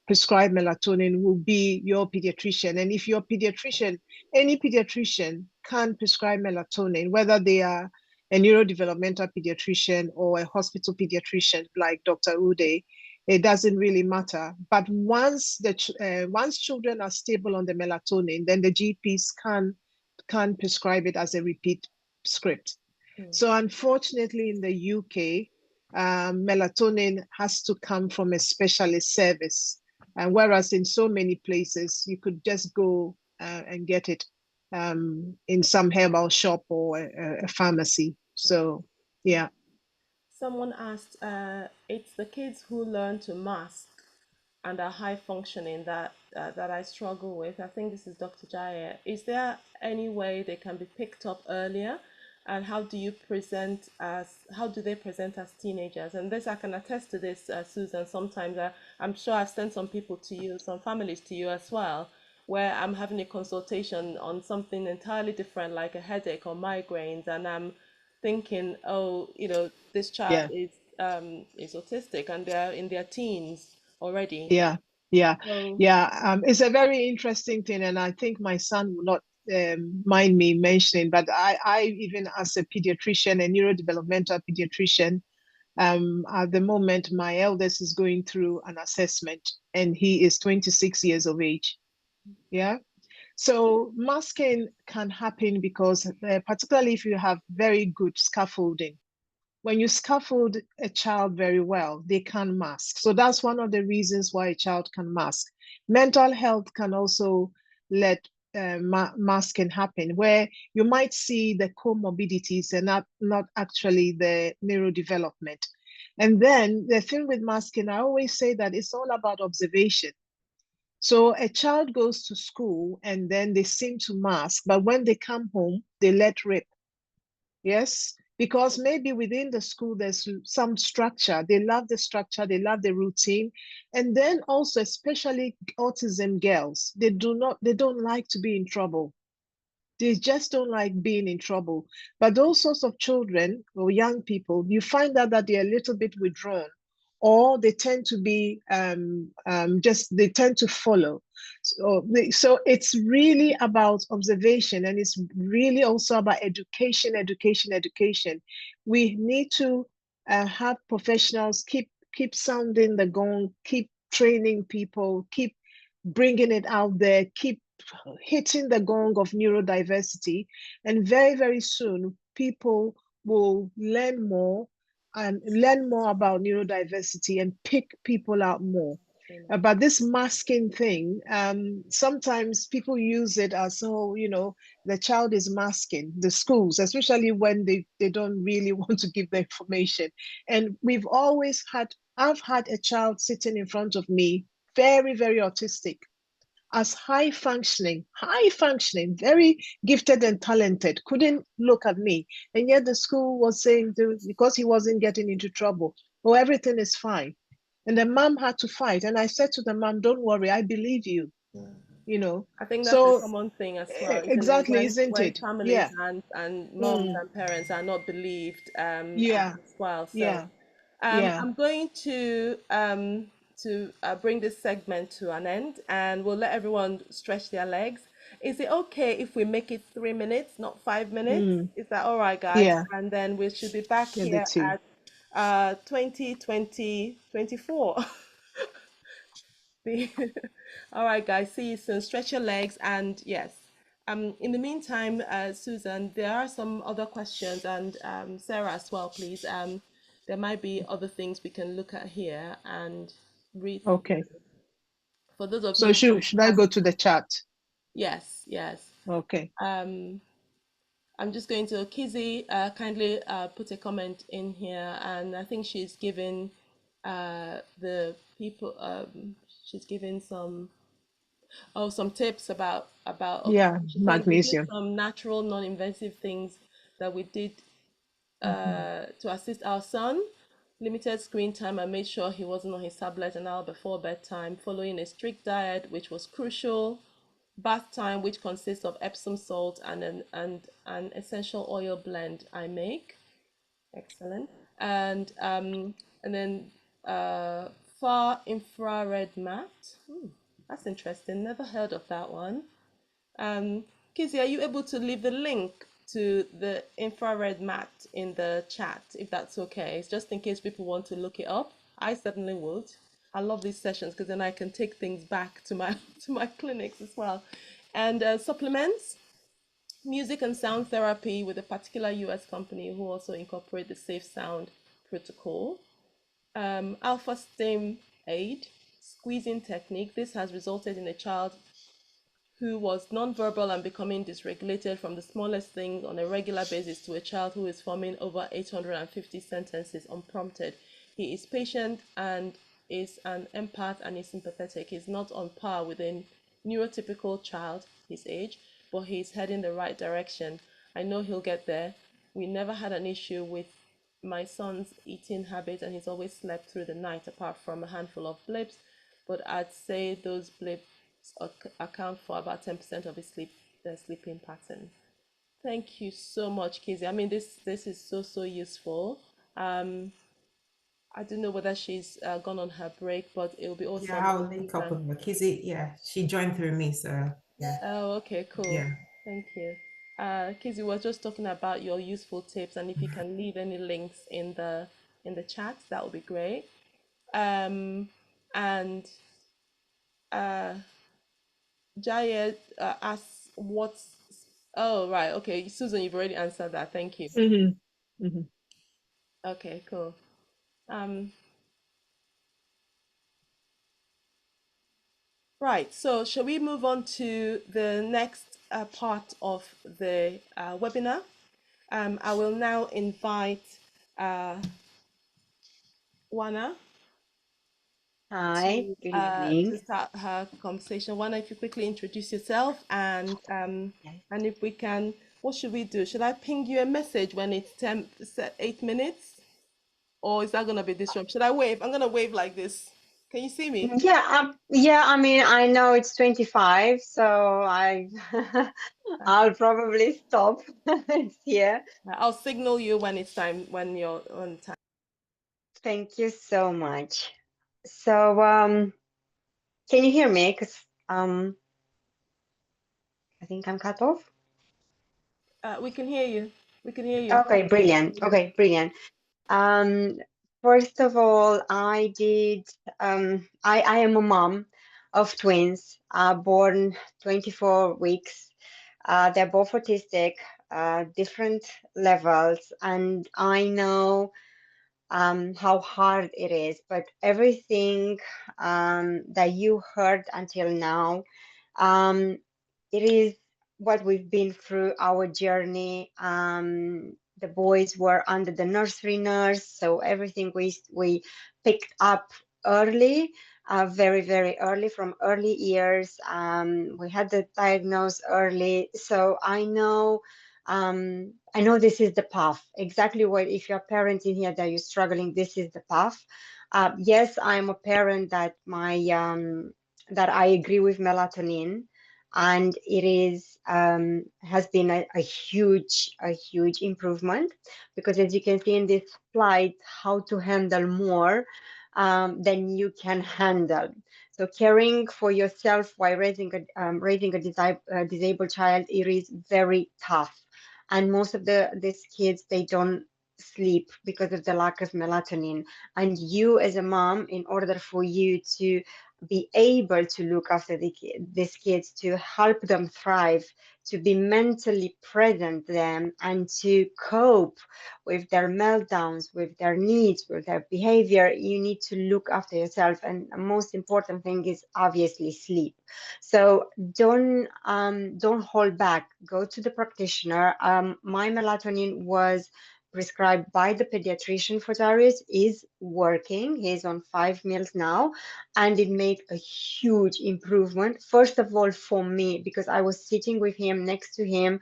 prescribe melatonin will be your pediatrician. And if your pediatrician, any pediatrician can prescribe melatonin, whether they are a neurodevelopmental pediatrician or a hospital pediatrician like Dr. Ude, it doesn't really matter. But once children are stable on the melatonin, then the GPs can prescribe it as a repeat script. So unfortunately, in the UK, melatonin has to come from a specialist service, and whereas in so many places you could just go and get it in some herbal shop or a pharmacy. So yeah. Someone asked, it's the kids who learn to mask and are high functioning that I struggle with. I think this is Dr. Jaya. Is there any way they can be picked up earlier? And how do you present as, how do they present as teenagers? And this, I can attest to this, Susan. Sometimes I'm sure I've sent some people to you, some families to you as well, where I'm having a consultation on something entirely different, like a headache or migraines, and I'm thinking, oh, this child Yeah. is autistic and they're in their teens already. Yeah, yeah, So yeah. It's a very interesting thing, and I think my son will not mind me mentioning, but I even as a pediatrician, a neurodevelopmental pediatrician, at the moment, my eldest is going through an assessment, and he is 26 years of age. Yeah. So masking can happen because, particularly if you have very good scaffolding, when you scaffold a child very well, they can mask. So that's one of the reasons why a child can mask. Mental health can also let masking happen, where you might see the comorbidities and not actually the neurodevelopment. And then the thing with masking, I always say that it's all about observation. So a child goes to school and then they seem to mask, but when they come home, they let rip. Yes, because maybe within the school there's some structure. They love the structure, they love the routine. And then also, especially autism girls, they don't like to be in trouble. They just don't like being in trouble. But those sorts of children or young people, you find out that they're a little bit withdrawn, or they tend to be they tend to follow. So it's really about observation, and it's really also about education, education, education. We need to have professionals keep sounding the gong, keep training people, keep bringing it out there, keep hitting the gong of neurodiversity, and very, very soon people will learn more and learn more about neurodiversity and pick people out more. But this masking thing, sometimes people use it as, oh, the child is masking, the schools, especially when they don't really want to give the information. And I've had a child sitting in front of me, very, very autistic, as high functioning, very gifted and talented, couldn't look at me. And yet the school was saying, because he wasn't getting into trouble, oh, everything is fine. And the mom had to fight. And I said to the mom, don't worry, I believe you. I think that's a So common thing as well, isn't it? exactly, isn't When it? families Yeah. and moms Mm. and parents are not believed Yeah. as well. So Yeah. Yeah. I'm going to bring this segment to an end, and we'll let everyone stretch their legs. Is it okay if we make it 3 minutes, not 5 minutes? Mm. Is that all right, guys? Yeah. And then we should be back Yeah, the here two. at 2024. All right, guys. See you soon. Stretch your legs, and yes. In the meantime, Susan, there are some other questions, and Sarah as well, please. There might be other things we can look at here and read Okay. through. For those of So you who should I go to the chat? yes, yes. Okay. I'm just going to Kizzy kindly put a comment in here, and I think she's given the people she's given some tips about okay. Yeah, She said we did magnesium. some natural non-invasive things that we did Mhm. to assist our son. Limited screen time. I made sure he wasn't on his tablet an hour before bedtime, following a strict diet, which was crucial. Bath time, which consists of Epsom salt and an essential oil blend I make. Excellent. And then far infrared mat. That's interesting. Never heard of that one. Kizzy, are you able to leave the link to the infrared mat in the chat, if that's okay? It's just in case people want to look it up. I certainly would. I love these sessions because then I can take things back to my to my clinics as well. And supplements, music and sound therapy with a particular US company who also incorporate the safe sound protocol. Alpha stim aid, squeezing technique. This has resulted in a child who was nonverbal and becoming dysregulated from the smallest thing on a regular basis to a child who is forming over 850 sentences unprompted. He is patient and is an empath and is sympathetic. He's not on par with a neurotypical child his age, but he's heading the right direction. I know he'll get there. We never had an issue with my son's eating habit, and he's always slept through the night apart from a handful of blips, but I'd say those blips account for about 10% of his sleeping pattern. Thank you so much, Kizzy. I mean, this is so useful. I don't know whether she's gone on her break, but it'll be awesome. Yeah, I'll link up with her. Kizzy, yeah, she joined through me, so yeah. Oh, okay, cool. Yeah. Thank you. Kizzy was just talking about your useful tips, and if you can leave any links in the chat, that would be great. And Jayed asks what's. Oh, right. Okay, Susan, you've already answered that. Thank you. Mm-hmm. Mm-hmm. Okay, cool. Right, so shall we move on to the next part of the webinar? I will now invite Wana Hi, good evening. to start her conversation. Wana, if you quickly introduce yourself, and if we can, what should we do? Should I ping you a message when it's 8 minutes? Or is that going to be disruptive? Should I wave? I'm going to wave like this. Can you see me? Yeah, I mean, I know it's 25, so I'll probably stop. It's here. I'll signal you when it's time, when you're on time. Thank you so much. So, can you hear me? Because I think I'm cut off. We can hear you. We can hear you. Okay, brilliant. Okay, brilliant. First of all, I am a mom of twins, born 24 weeks. They're both autistic, different levels, and I know how hard it is. But everything that you heard until now, it is what we've been through our journey. The boys were under the nursery nurse, so everything we picked up early, very early, from early years. We had the diagnosis early, so I know this is the path. Exactly what, if you're a parent in here that you're struggling, this is the path. Yes, I'm a parent that that I agree with melatonin, and it is has been a huge improvement, because as you can see in this slide, how to handle more than you can handle. So caring for yourself while raising a disabled child, it is very tough, and most of these kids, they don't sleep because of the lack of melatonin. And you as a mom, in order for you to be able to look after these kids, to help them thrive, to be mentally present them, and to cope with their meltdowns, with their needs, with their behavior, you need to look after yourself. And the most important thing is obviously sleep. So don't hold back. Go to the practitioner. My melatonin was prescribed by the pediatrician for Darius, is working. He's on 5 meals now, and it made a huge improvement. First of all, for me, because I was sitting with him, next to him,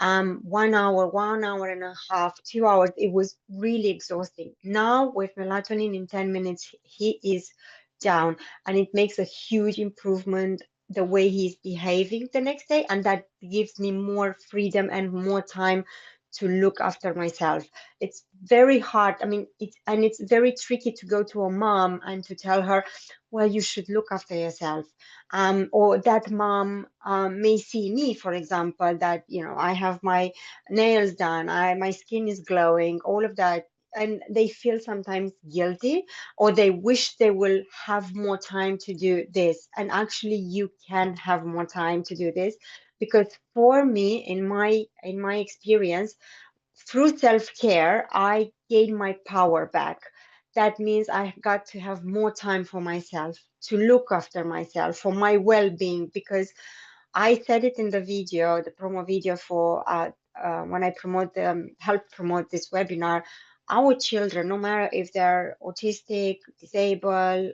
1 hour, 1 hour and a half, 2 hours. It was really exhausting. Now with melatonin, in 10 minutes, he is down, and it makes a huge improvement the way he's behaving the next day, and that gives me more freedom and more time to look after myself. It's very hard. I mean, it's very tricky to go to a mom and to tell her, well, you should look after yourself. Or that mom may see me, for example, that, I have my nails done, my skin is glowing, all of that, and they feel sometimes guilty, or they wish they will have more time to do this. And actually, you can have more time to do this, because for me, in my experience, through self-care, I gain my power back. That means I got to have more time for myself, to look after myself, for my well-being, because I said it in the video, the promo video for when I help promote this webinar. Our children, no matter if they're autistic, disabled,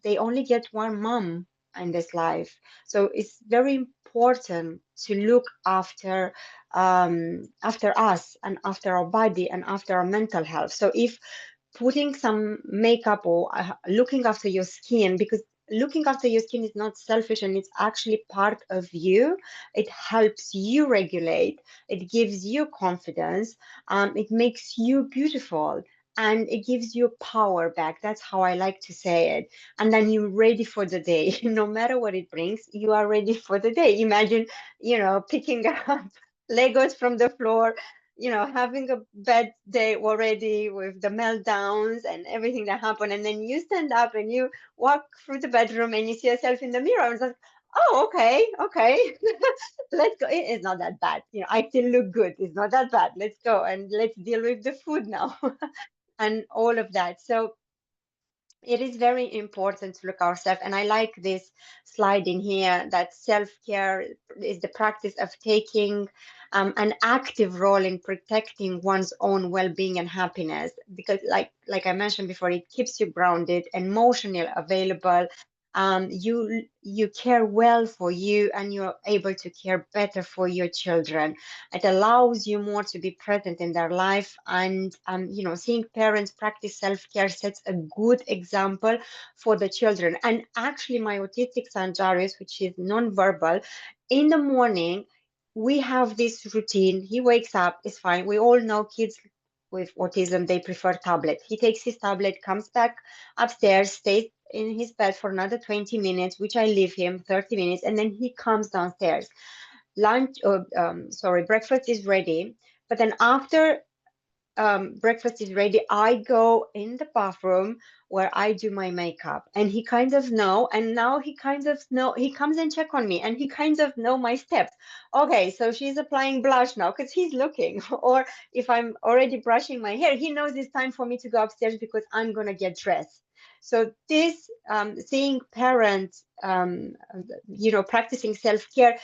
they only get one mom in this life. So it's very important to look after us and after our body and after our mental health. So if putting some makeup or looking after your skin, because looking after your skin is not selfish and it's actually part of you. It helps you regulate, it gives you confidence, it makes you beautiful, and it gives you power back. That's how I like to say it. And then you're ready for the day. No matter what it brings, you are ready for the day. Imagine, picking up Legos from the floor, having a bad day already with the meltdowns and everything that happened. And then you stand up and you walk through the bedroom and you see yourself in the mirror and it's like, oh, okay, let's go. It's not that bad. I still look good. It's not that bad. Let's go and let's deal with the food now and all of that. So it is very important to look ourselves. And I like this slide in here that self-care is the practice of taking an active role in protecting one's own well-being and happiness. Because like I mentioned before, it keeps you grounded, emotionally available. You care well for you and you're able to care better for your children. It allows you more to be present in their life, and seeing parents practice self-care sets a good example for the children. And actually my autistic son Darius, which is non-verbal, in the morning we have this routine. He wakes up, it's fine. We all know kids with autism, they prefer tablet. He takes his tablet, comes back upstairs, stays in his bed for another 20 minutes, which I leave him 30 minutes, and then he comes downstairs. Breakfast is ready. But then after breakfast is ready, I go in the bathroom where I do my makeup, and he kind of know, and now he kind of know, he comes and check on me and he kind of know my steps. Okay, so she's applying blush now because he's looking, or if I'm already brushing my hair, he knows it's time for me to go upstairs because I'm gonna get dressed. So this seeing parents practicing self-care,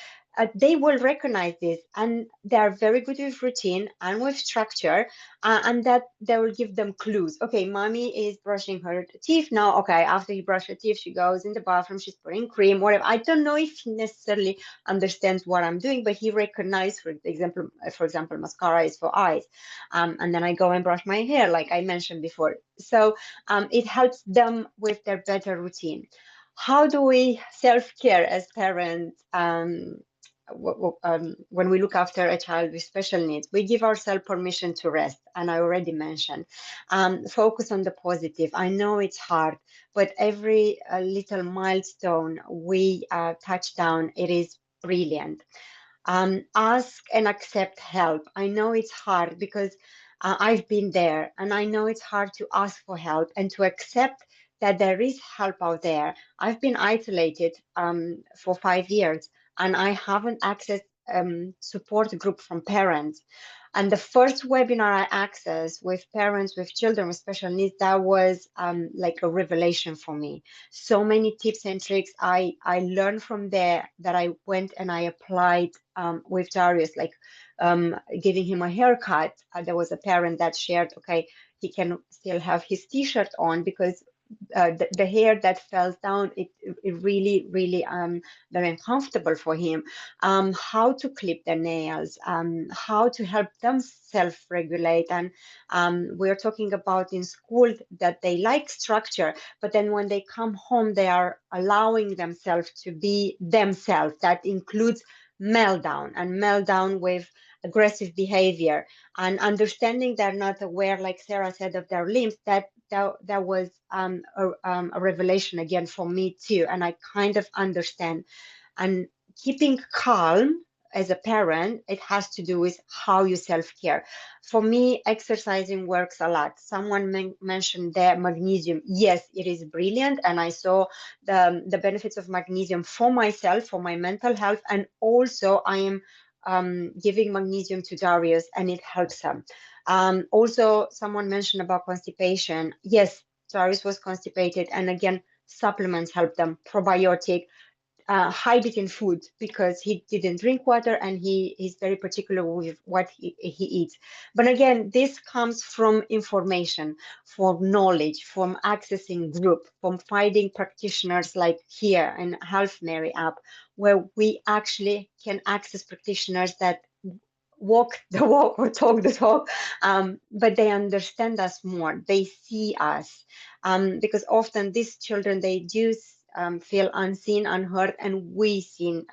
they will recognize this, and they are very good with routine and with structure, and that they will give them clues. Okay, mommy is brushing her teeth now. Okay, after you brush her teeth, she goes in the bathroom, she's putting cream, whatever. I don't know if he necessarily understands what I'm doing, but he recognizes, for example, mascara is for eyes. And then I go and brush my hair, like I mentioned before. So it helps them with their better routine. How do we self-care as parents? When we look after a child with special needs, we give ourselves permission to rest. And I already mentioned, focus on the positive. I know it's hard, but every little milestone we touch down, it is brilliant. Ask and accept help. I know it's hard because I've been there, and I know it's hard to ask for help and to accept that there is help out there. I've been isolated for 5 years, and I haven't accessed support group from parents. And the first webinar I accessed with parents with children with special needs, that was like a revelation for me. So many tips and tricks I learned from there that I went and I applied with Darius, like giving him a haircut. There was a parent that shared, okay, he can still have his t-shirt on because the hair that fell down, it really very uncomfortable for him. How to clip their nails, how to help them self-regulate. And we're talking about in school that they like structure, but then when they come home, they are allowing themselves to be themselves. That includes meltdown with aggressive behavior, and understanding they're not aware, like Sarah said, of their limbs. That was a revelation again for me too, and I kind of understand. And keeping calm as a parent, it has to do with how you self-care. For me, exercising works a lot. Someone mentioned there magnesium. Yes, it is brilliant, and I saw the benefits of magnesium for myself, for my mental health, and also I am giving magnesium to Darius, and it helps him. Also, someone mentioned about constipation. Yes, Darius was constipated, and again, supplements help them. Probiotic, hide it in food because he didn't drink water and he's very particular with what he eats. But again, this comes from information, from knowledge, from accessing group, from finding practitioners like here in HealthMary app, where we actually can access practitioners that walk the walk or talk the talk, but they understand us more. They see us, because often these children, they do feel unseen, unheard, and we feel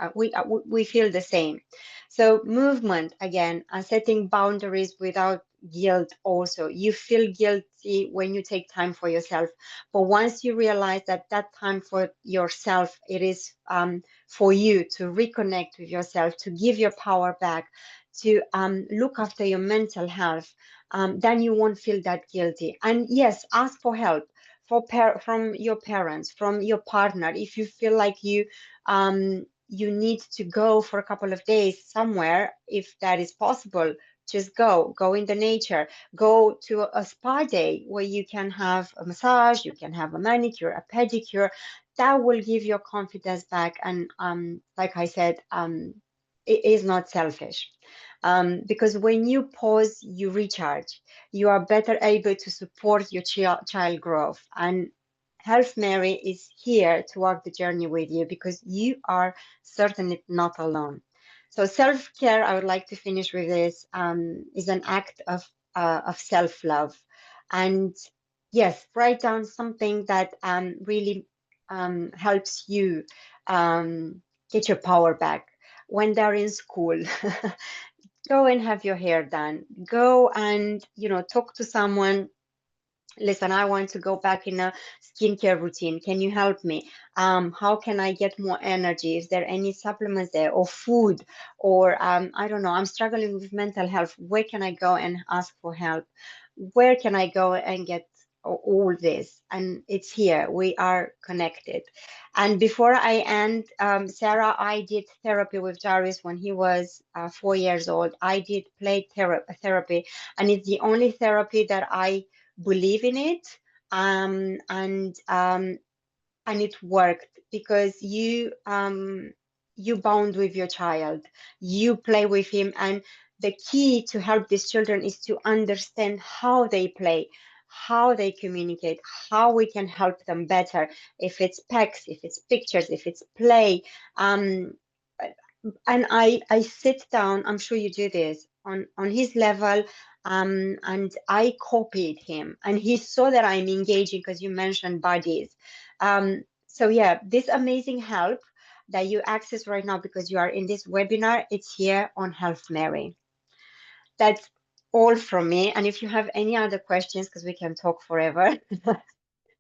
the same. So movement, again, setting boundaries without guilt. Also, you feel guilty when you take time for yourself, but once you realize that that time for yourself, it is for you to reconnect with yourself, to give your power back, to look after your mental health, then you won't feel that guilty. And yes, ask for help from your parents, from your partner. If you feel like you need to go for a couple of days somewhere, if that is possible, just go in the nature, go to a spa day where you can have a massage, you can have a manicure, a pedicure. That will give your confidence back. And like I said, it is not selfish. Because when you pause, you recharge. You are better able to support your child growth. And HealthMary is here to walk the journey with you, because you are certainly not alone. So self-care, I would like to finish with this, is an act of self-love. And yes, write down something that really helps you get your power back. When they're in school, go and have your hair done. Go and, talk to someone. Listen, I want to go back in a skincare routine. Can you help me? How can I get more energy? Is there any supplements there, or food? Or I don't know, I'm struggling with mental health. Where can I go and ask for help? Where can I go and get all this? And it's here. We are connected. And before I end, Sarah, I did therapy with Jarvis when he was 4 years old. I did play therapy, and it's the only therapy that I believe in it. And it worked, because you bond with your child, you play with him. And the key to help these children is to understand how they play, how they communicate, how we can help them better. If it's pecs, if it's pictures, if it's play. And I sit down, I'm sure you do this, on his level, and I copied him, and he saw that I'm engaging, because you mentioned bodies. So yeah, this amazing help that you access right now because you are in this webinar, it's here on HealthMary. That's all from me. And if you have any other questions, because we can talk forever,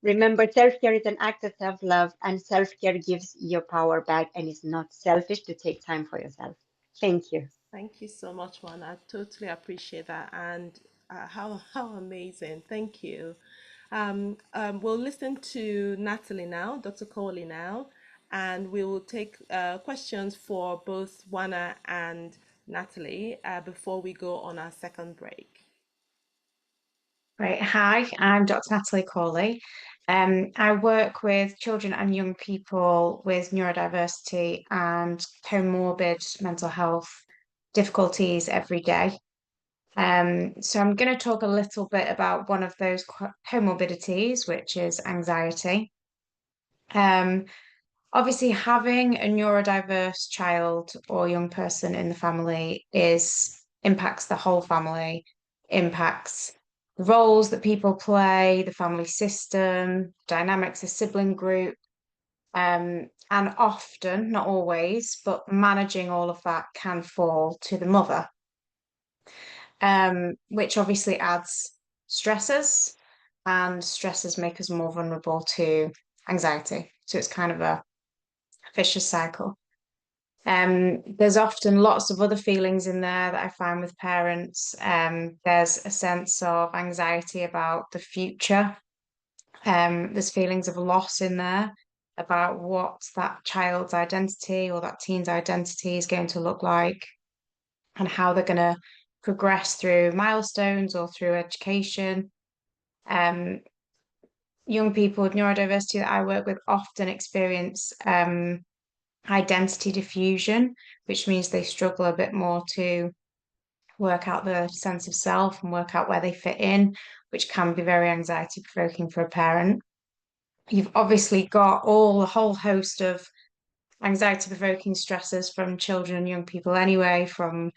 remember, self-care is an act of self-love, and self-care gives your power back, and it's not selfish to take time for yourself. Thank you. Thank you so much, Juan. I totally appreciate that, and how amazing. Thank you. We'll listen to Natalie now, Dr. Coley now, and we will take questions for both Juana and Natalie before we go on our second break. Great. Hi, I'm Dr. Natalie Corley. I work with children and young people with neurodiversity and comorbid mental health difficulties every day. So I'm going to talk a little bit about one of those comorbidities, which is anxiety. Obviously, having a neurodiverse child or young person in the family impacts the whole family, impacts the roles that people play, the family system, dynamics of sibling group, and often, not always, but managing all of that can fall to the mother, which obviously adds stresses, and stresses make us more vulnerable to anxiety. So it's kind of a vicious cycle. There's often lots of other feelings in there that I find with parents. There's a sense of anxiety about the future. There's feelings of loss in there about what that child's identity or that teen's identity is going to look like, and how they're going to progress through milestones or through education. Young people with neurodiversity that I work with often experience identity diffusion, which means they struggle a bit more to work out their sense of self and work out where they fit in, which can be very anxiety provoking for a parent. You've obviously got a whole host of anxiety provoking stresses from children and young people anyway, from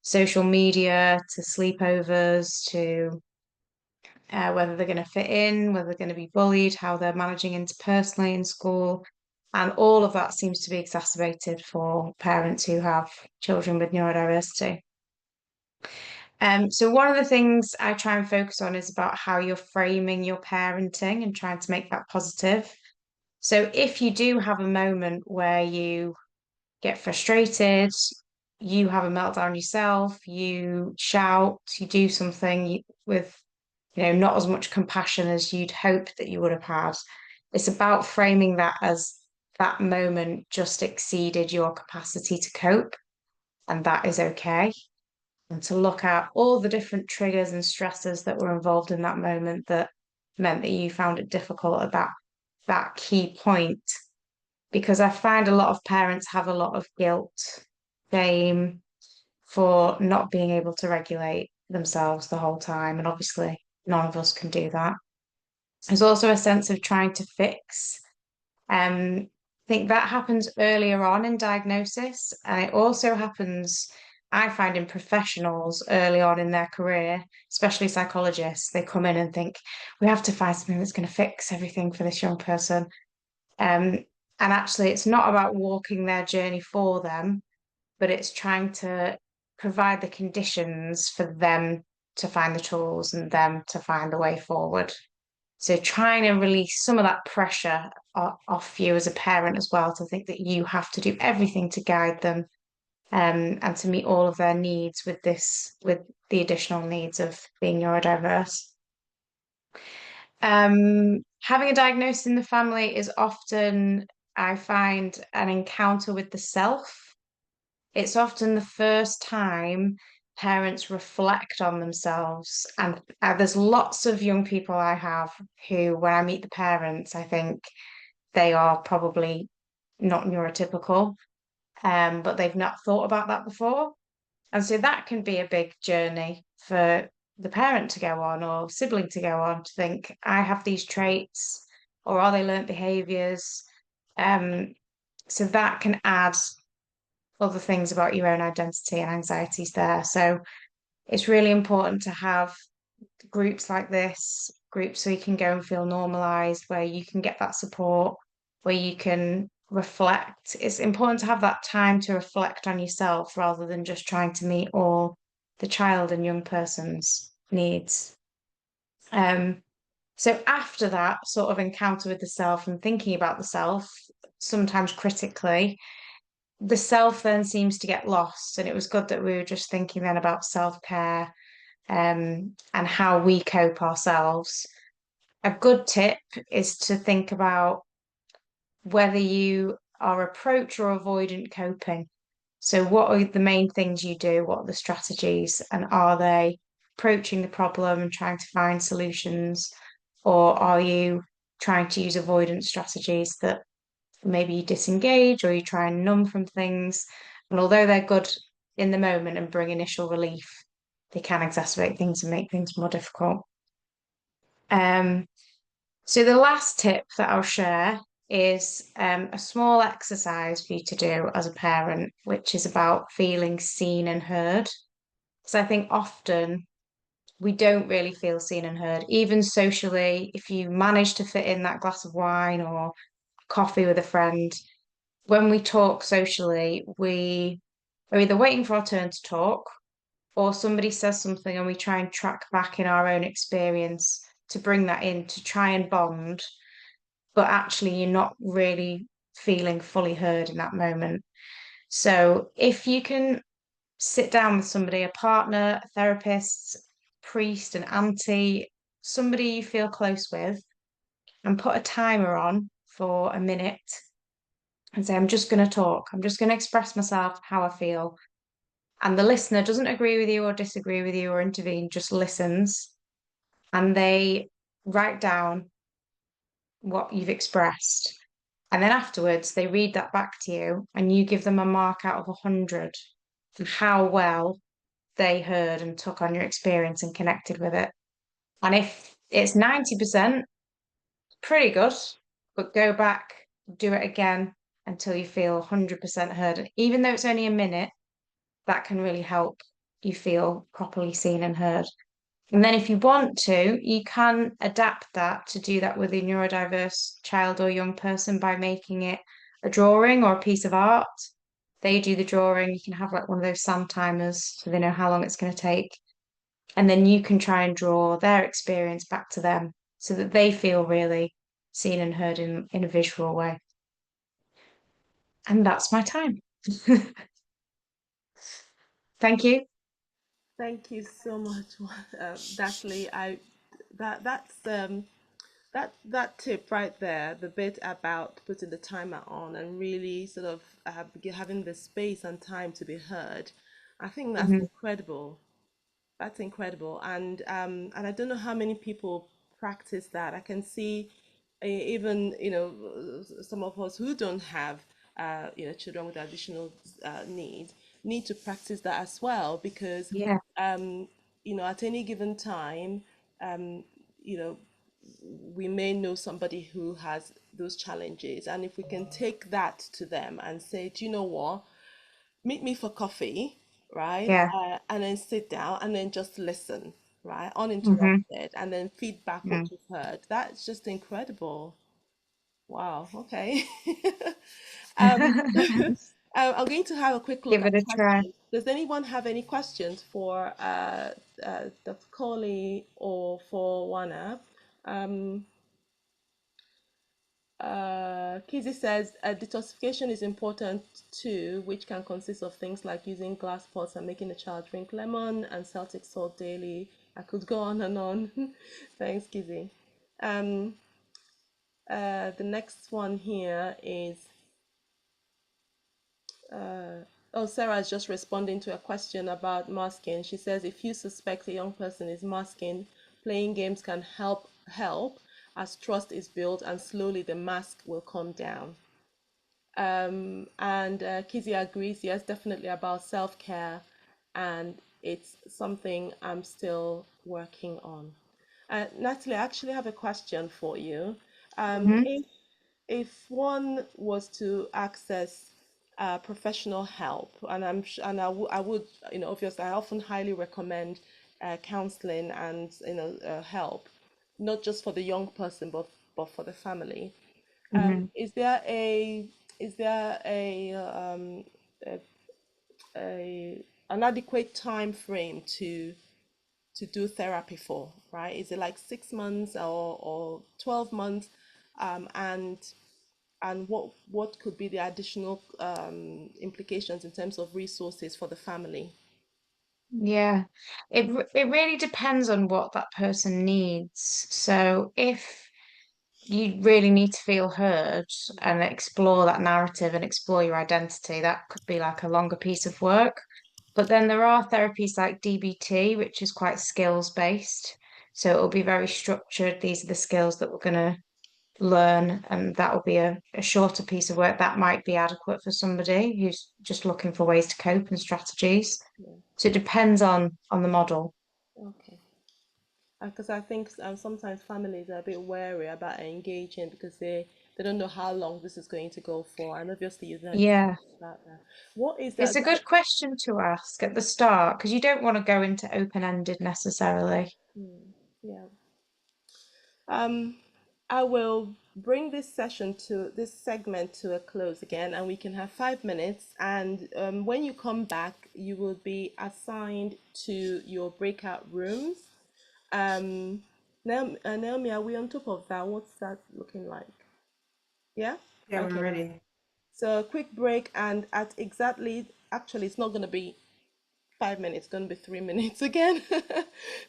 social media to sleepovers to whether they're going to fit in, whether they're going to be bullied, how they're managing interpersonally in school. And all of that seems to be exacerbated for parents who have children with neurodiversity. So one of the things I try and focus on is about how you're framing your parenting and trying to make that positive. So if you do have a moment where you get frustrated, you have a meltdown yourself, you shout, you do something with, not as much compassion as you'd hoped that you would have had. It's about framing that as that moment just exceeded your capacity to cope, and that is okay. And to look at all the different triggers and stresses that were involved in that moment that meant that you found it difficult at that key point. Because I find a lot of parents have a lot of guilt, shame for not being able to regulate themselves the whole time. And obviously, none of us can do that. There's also a sense of trying to fix. I think that happens earlier on in diagnosis. And it also happens, I find, in professionals early on in their career, especially psychologists. They come in and think, we have to find something that's going to fix everything for this young person. And actually, it's not about walking their journey for them, but it's trying to provide the conditions for them to find the tools and them to find the way forward. So trying to release some of that pressure off you as a parent as well, to think that you have to do everything to guide them and to meet all of their needs with the additional needs of being neurodiverse. Having a diagnosis in the family is often, I find, an encounter with the self. It's often the first time parents reflect on themselves. And there's lots of young people I have who, when I meet the parents, I think they are probably not neurotypical, but they've not thought about that before. And so that can be a big journey for the parent to go on, or sibling to go on, to think, I have these traits, or are they learnt behaviours? So that can add other things about your own identity and anxieties there. So it's really important to have groups like this, groups so you can go and feel normalized, where you can get that support, where you can reflect. It's important to have that time to reflect on yourself rather than just trying to meet all the child and young person's needs. So after that sort of encounter with the self and thinking about the self, sometimes critically, the self then seems to get lost. And it was good that we were just thinking then about self-care and how we cope ourselves. A good tip is to think about whether you are approach or avoidant coping. So what are the main things you do? What are the strategies? And are they approaching the problem and trying to find solutions? Or are you trying to use avoidance strategies that maybe you disengage, or you try and numb from things? And although they're good in the moment and bring initial relief, they can exacerbate things and make things more difficult. So the last tip that I'll share is a small exercise for you to do as a parent, which is about feeling seen and heard. So I think often we don't really feel seen and heard, even socially. If you manage to fit in that glass of wine or coffee with a friend, when we talk socially, we are either waiting for our turn to talk, or somebody says something and we try and track back in our own experience to bring that in to try and bond, but actually you're not really feeling fully heard in that moment. So if you can sit down with somebody, a partner, a therapist, priest, an auntie, somebody you feel close with, and put a timer on for a minute and say, I'm just going to talk. I'm just going to express myself, how I feel. And the listener doesn't agree with you or disagree with you or intervene, just listens. And they write down what you've expressed. And then afterwards, they read that back to you and you give them a mark out of 100 and how well they heard and took on your experience and connected with it. And if it's 90%, pretty good, but go back, do it again until you feel 100% heard. And even though it's only a minute, that can really help you feel properly seen and heard. And then if you want to, you can adapt that to do that with a neurodiverse child or young person by making it a drawing or a piece of art. They do the drawing, you can have like one of those sand timers so they know how long it's going to take. And then you can try and draw their experience back to them so that they feel really seen and heard in a visual way. And that's my time. Thank you. Thank you so much, Dashley. That tip right there, the bit about putting the timer on and really sort of having the space and time to be heard. I think that's Mhm. incredible. That's incredible. And I don't know how many people practice that. I can see even, some of us who don't have, children with additional needs need to practice that as well because, Yeah, at any given time, um, you know, we may know somebody who has those challenges. And if we can take that to them and say, do you know what? Meet me for coffee, right? yeah. And then sit down and then just listen, right? Hmm. Uninterrupted, and then feedback what you've heard. That's just incredible. Wow. Okay. um, I'm going to have a quick look Give at it a try. questions. Does anyone have any questions for Dr. Coley or for Wana? Um, Kizzy says detoxification is important too, which can consist of things like using glass pots and making the child drink lemon and Celtic salt daily. I could go on and on. Thanks, Kizzy. Um, the next one here is Sarah is just responding to a question about masking. She says if you suspect a young person is masking, playing games can help as trust is built and slowly the mask will come down. And Kizzy agrees, yes, definitely about self-care, and it's something I'm still working on. Natalie, I actually have a question for you. Hmm. If one was to access professional help, and I would, obviously, I often highly recommend counseling and help, not just for the young person, but for the family. Hmm. Is there a an adequate time frame to do therapy for, right? Is it like 6 months or 12 months? And what could be the additional implications in terms of resources for the family? Yeah, it really depends on what that person needs. So if you really need to feel heard and explore that narrative and explore your identity, that could be like a longer piece of work. But then there are therapies like DBT, which is quite skills based. So it'll be very structured. These are the skills that we're going to learn, and that will be a shorter piece of work that might be adequate for somebody who's just looking for ways to cope and strategies. Yeah. So it depends on the model. Okay. Because I think sometimes families are a bit wary about engaging because they don't know how long this is going to go for, and obviously you know Yeah, about that. What is it's that? a good question to ask at the start because you don't want to go into open-ended necessarily. Yeah. Um, I will bring this segment to a close again, and we can have 5 minutes. And when you come back, you will be assigned to your breakout rooms. Naomi, are we on top of that? What's that looking like? Yeah? Yeah, we're Okay. ready. So a quick break, and at exactly, actually, it's not going to be 5 minutes, going to be 3 minutes again.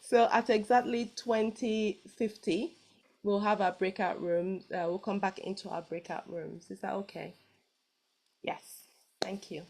So at exactly 20:50, we'll have our breakout rooms. We'll come back into our breakout rooms. Is that okay? Yes. Thank you.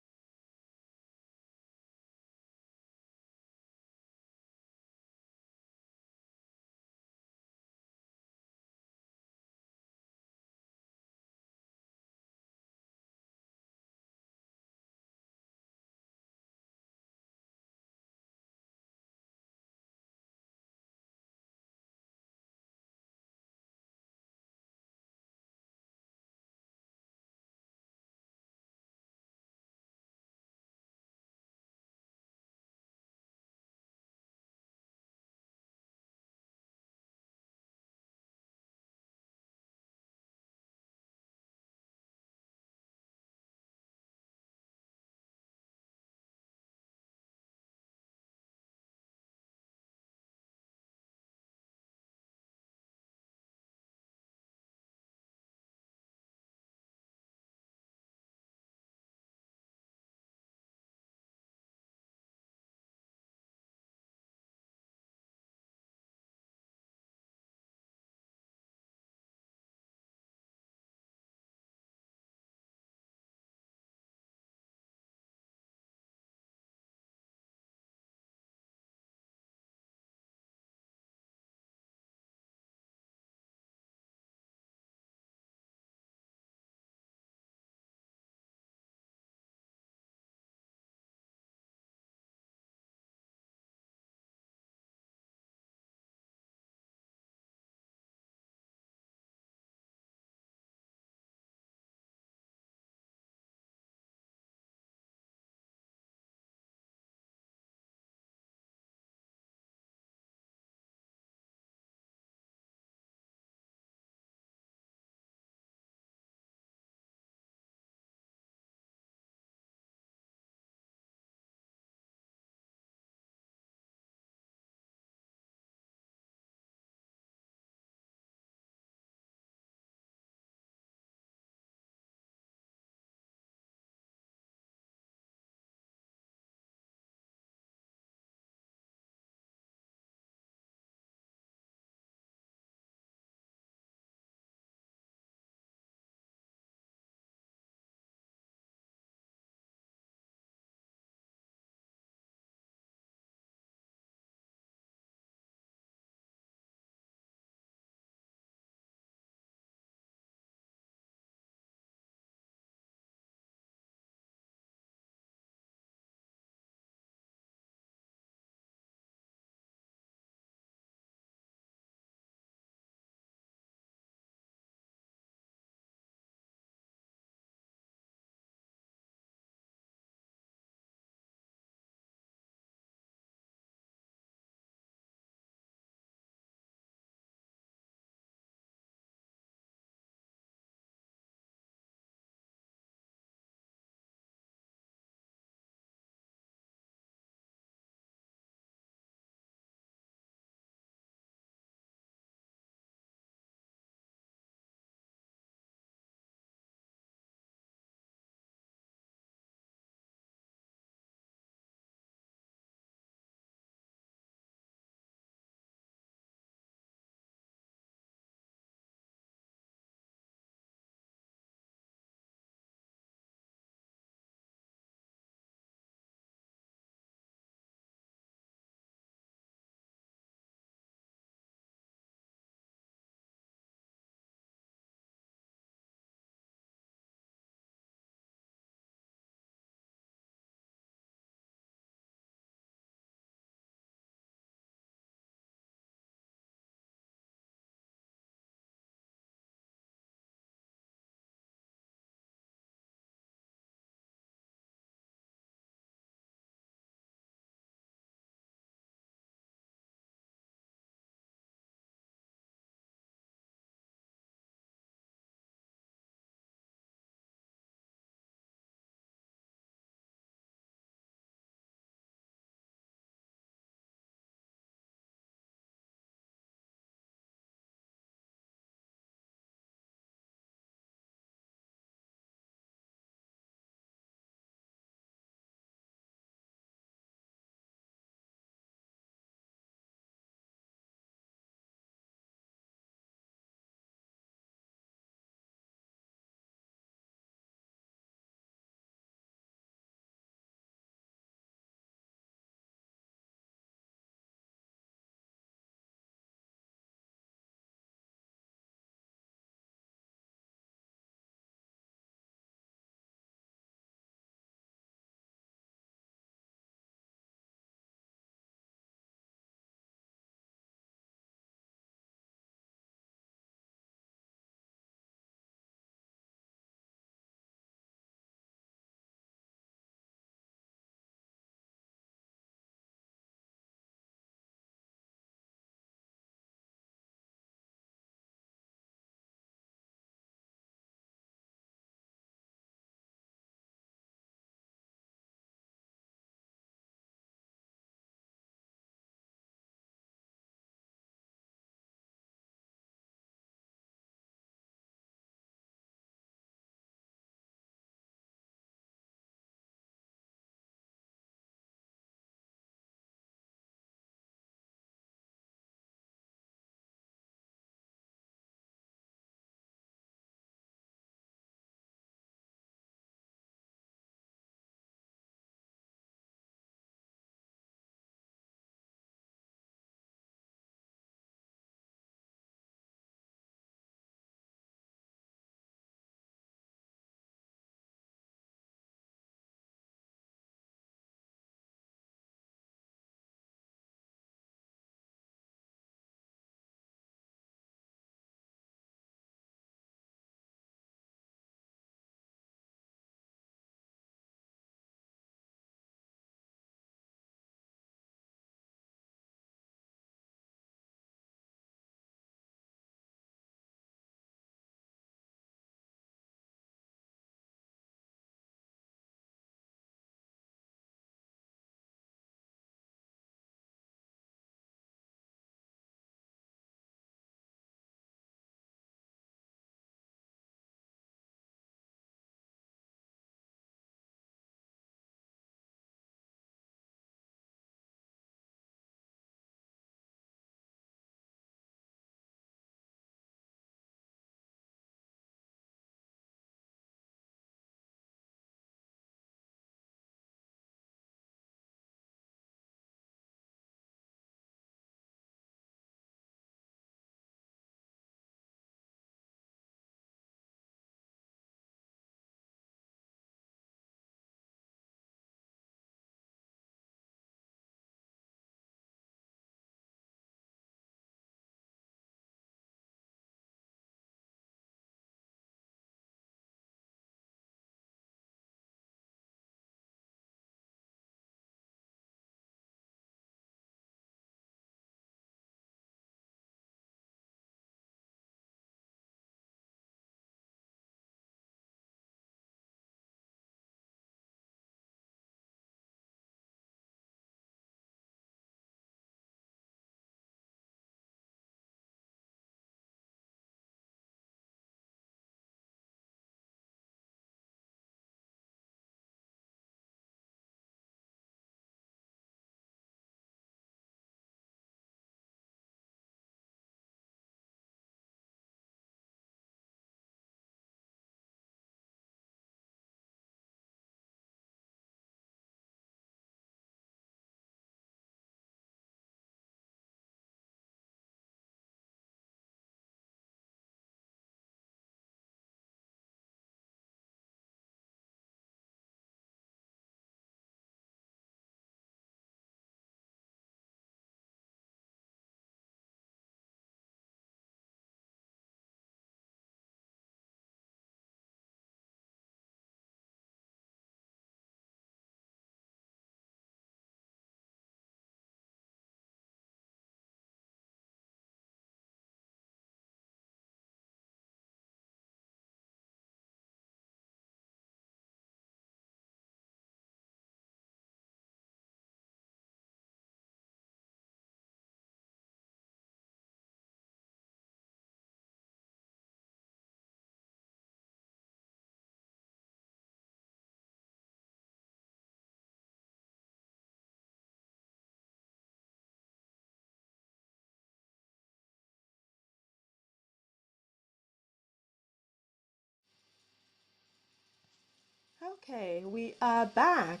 Okay, we are back.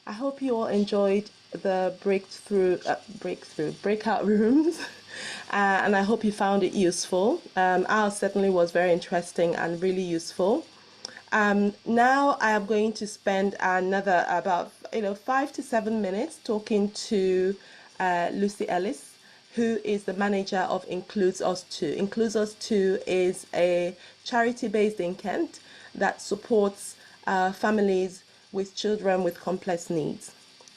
I hope you all enjoyed the breakout rooms, and I hope you found it useful. Ours certainly was very interesting and really useful. Now I am going to spend another about 5 to 7 minutes talking to Lucy Ellis, who is the manager of Includes Us Too. Includes Us Too is a charity based in Kent that supports families with children with complex needs.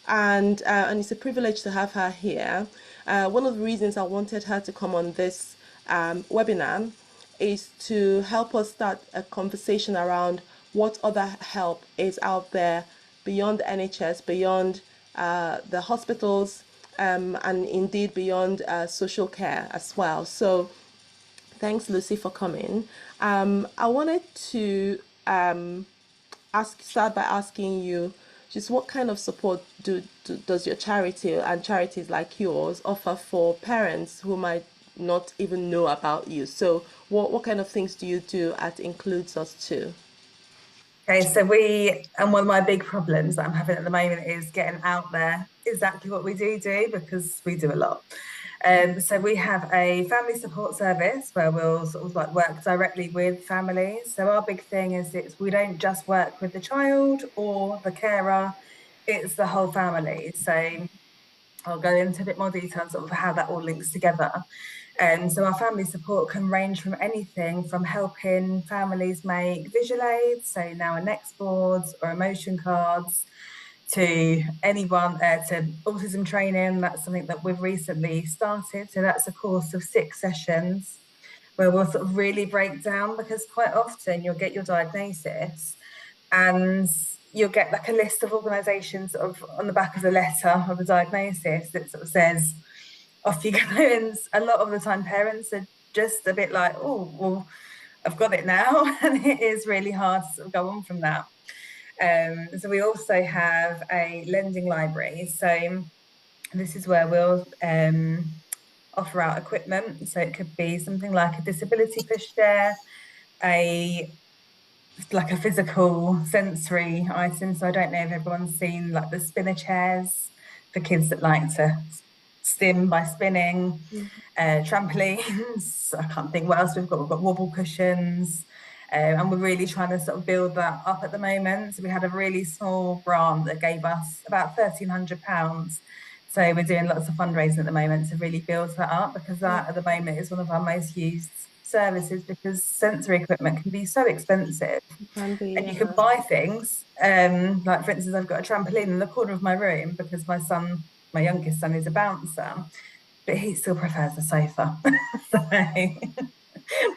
And it's a privilege to have her here. One of the reasons I wanted her to come on this webinar is to help us start a conversation around what other help is out there beyond the NHS, beyond the hospitals, and indeed beyond social care as well. So thanks, Lucy, for coming. I wanted to start by asking you just what kind of support does your charity and charities like yours offer for parents who might not even know about you? So what kind of things do you do at Includes Us Too? Okay, so one of my big problems that I'm having at the moment is getting out there exactly what we do because we do a lot. So we have a family support service where we'll sort of like work directly with families. So our big thing is we don't just work with the child or the carer, it's the whole family. So I'll go into a bit more detail on sort of how that all links together. And so our family support can range from anything from helping families make visual aids, so now next boards or emotion cards, to anyone to autism training. That's something that we've recently started. So that's a course of 6 sessions where we'll sort of really break down, because quite often you'll get your diagnosis and you'll get like a list of organisations sort of on the back of the letter of the diagnosis that sort of says, off you go. And a lot of the time parents are just a bit like, oh, well, I've got it now. And it is really hard to sort of go on from that. So we also have a lending library. So this is where we'll offer out equipment. So it could be something like a disability pushchair, like a physical sensory item. So I don't know if everyone's seen like the spinner chairs for kids that like to stim by spinning, trampolines. I can't think what else we've got. We've got wobble cushions, and we're really trying to sort of build that up at the moment. So we had a really small grant that gave us about £1,300. So we're doing lots of fundraising at the moment to really build that up, because that at the moment is one of our most used services, because sensory equipment can be so expensive. And you can buy things like, for instance, I've got a trampoline in the corner of my room because my youngest son is a bouncer, but he still prefers the sofa.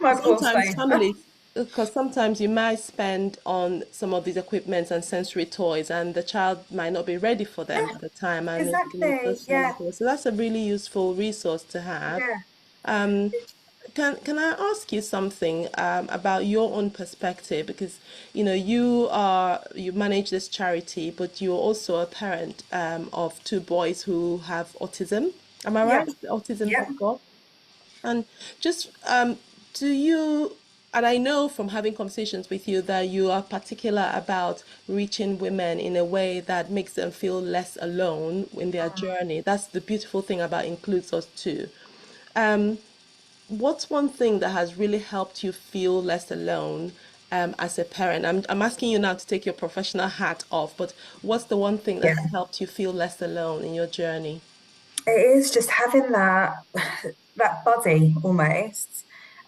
Sometimes families, because sometimes you might spend on some of these equipments and sensory toys, and the child might not be ready for them at the time. And exactly, so that's a really useful resource to have. Yeah. Can I ask you something about your own perspective? Because you manage this charity, but you're also a parent of 2 boys who have autism. Am I right? Autism spectrum. And just do you? And I know from having conversations with you that you are particular about reaching women in a way that makes them feel less alone in their journey. That's the beautiful thing about Includes Us Too. What's one thing that has really helped you feel less alone as a parent? I'm asking you now to take your professional hat off, but what's the one thing that has helped you feel less alone in your journey? It is just having that buddy almost.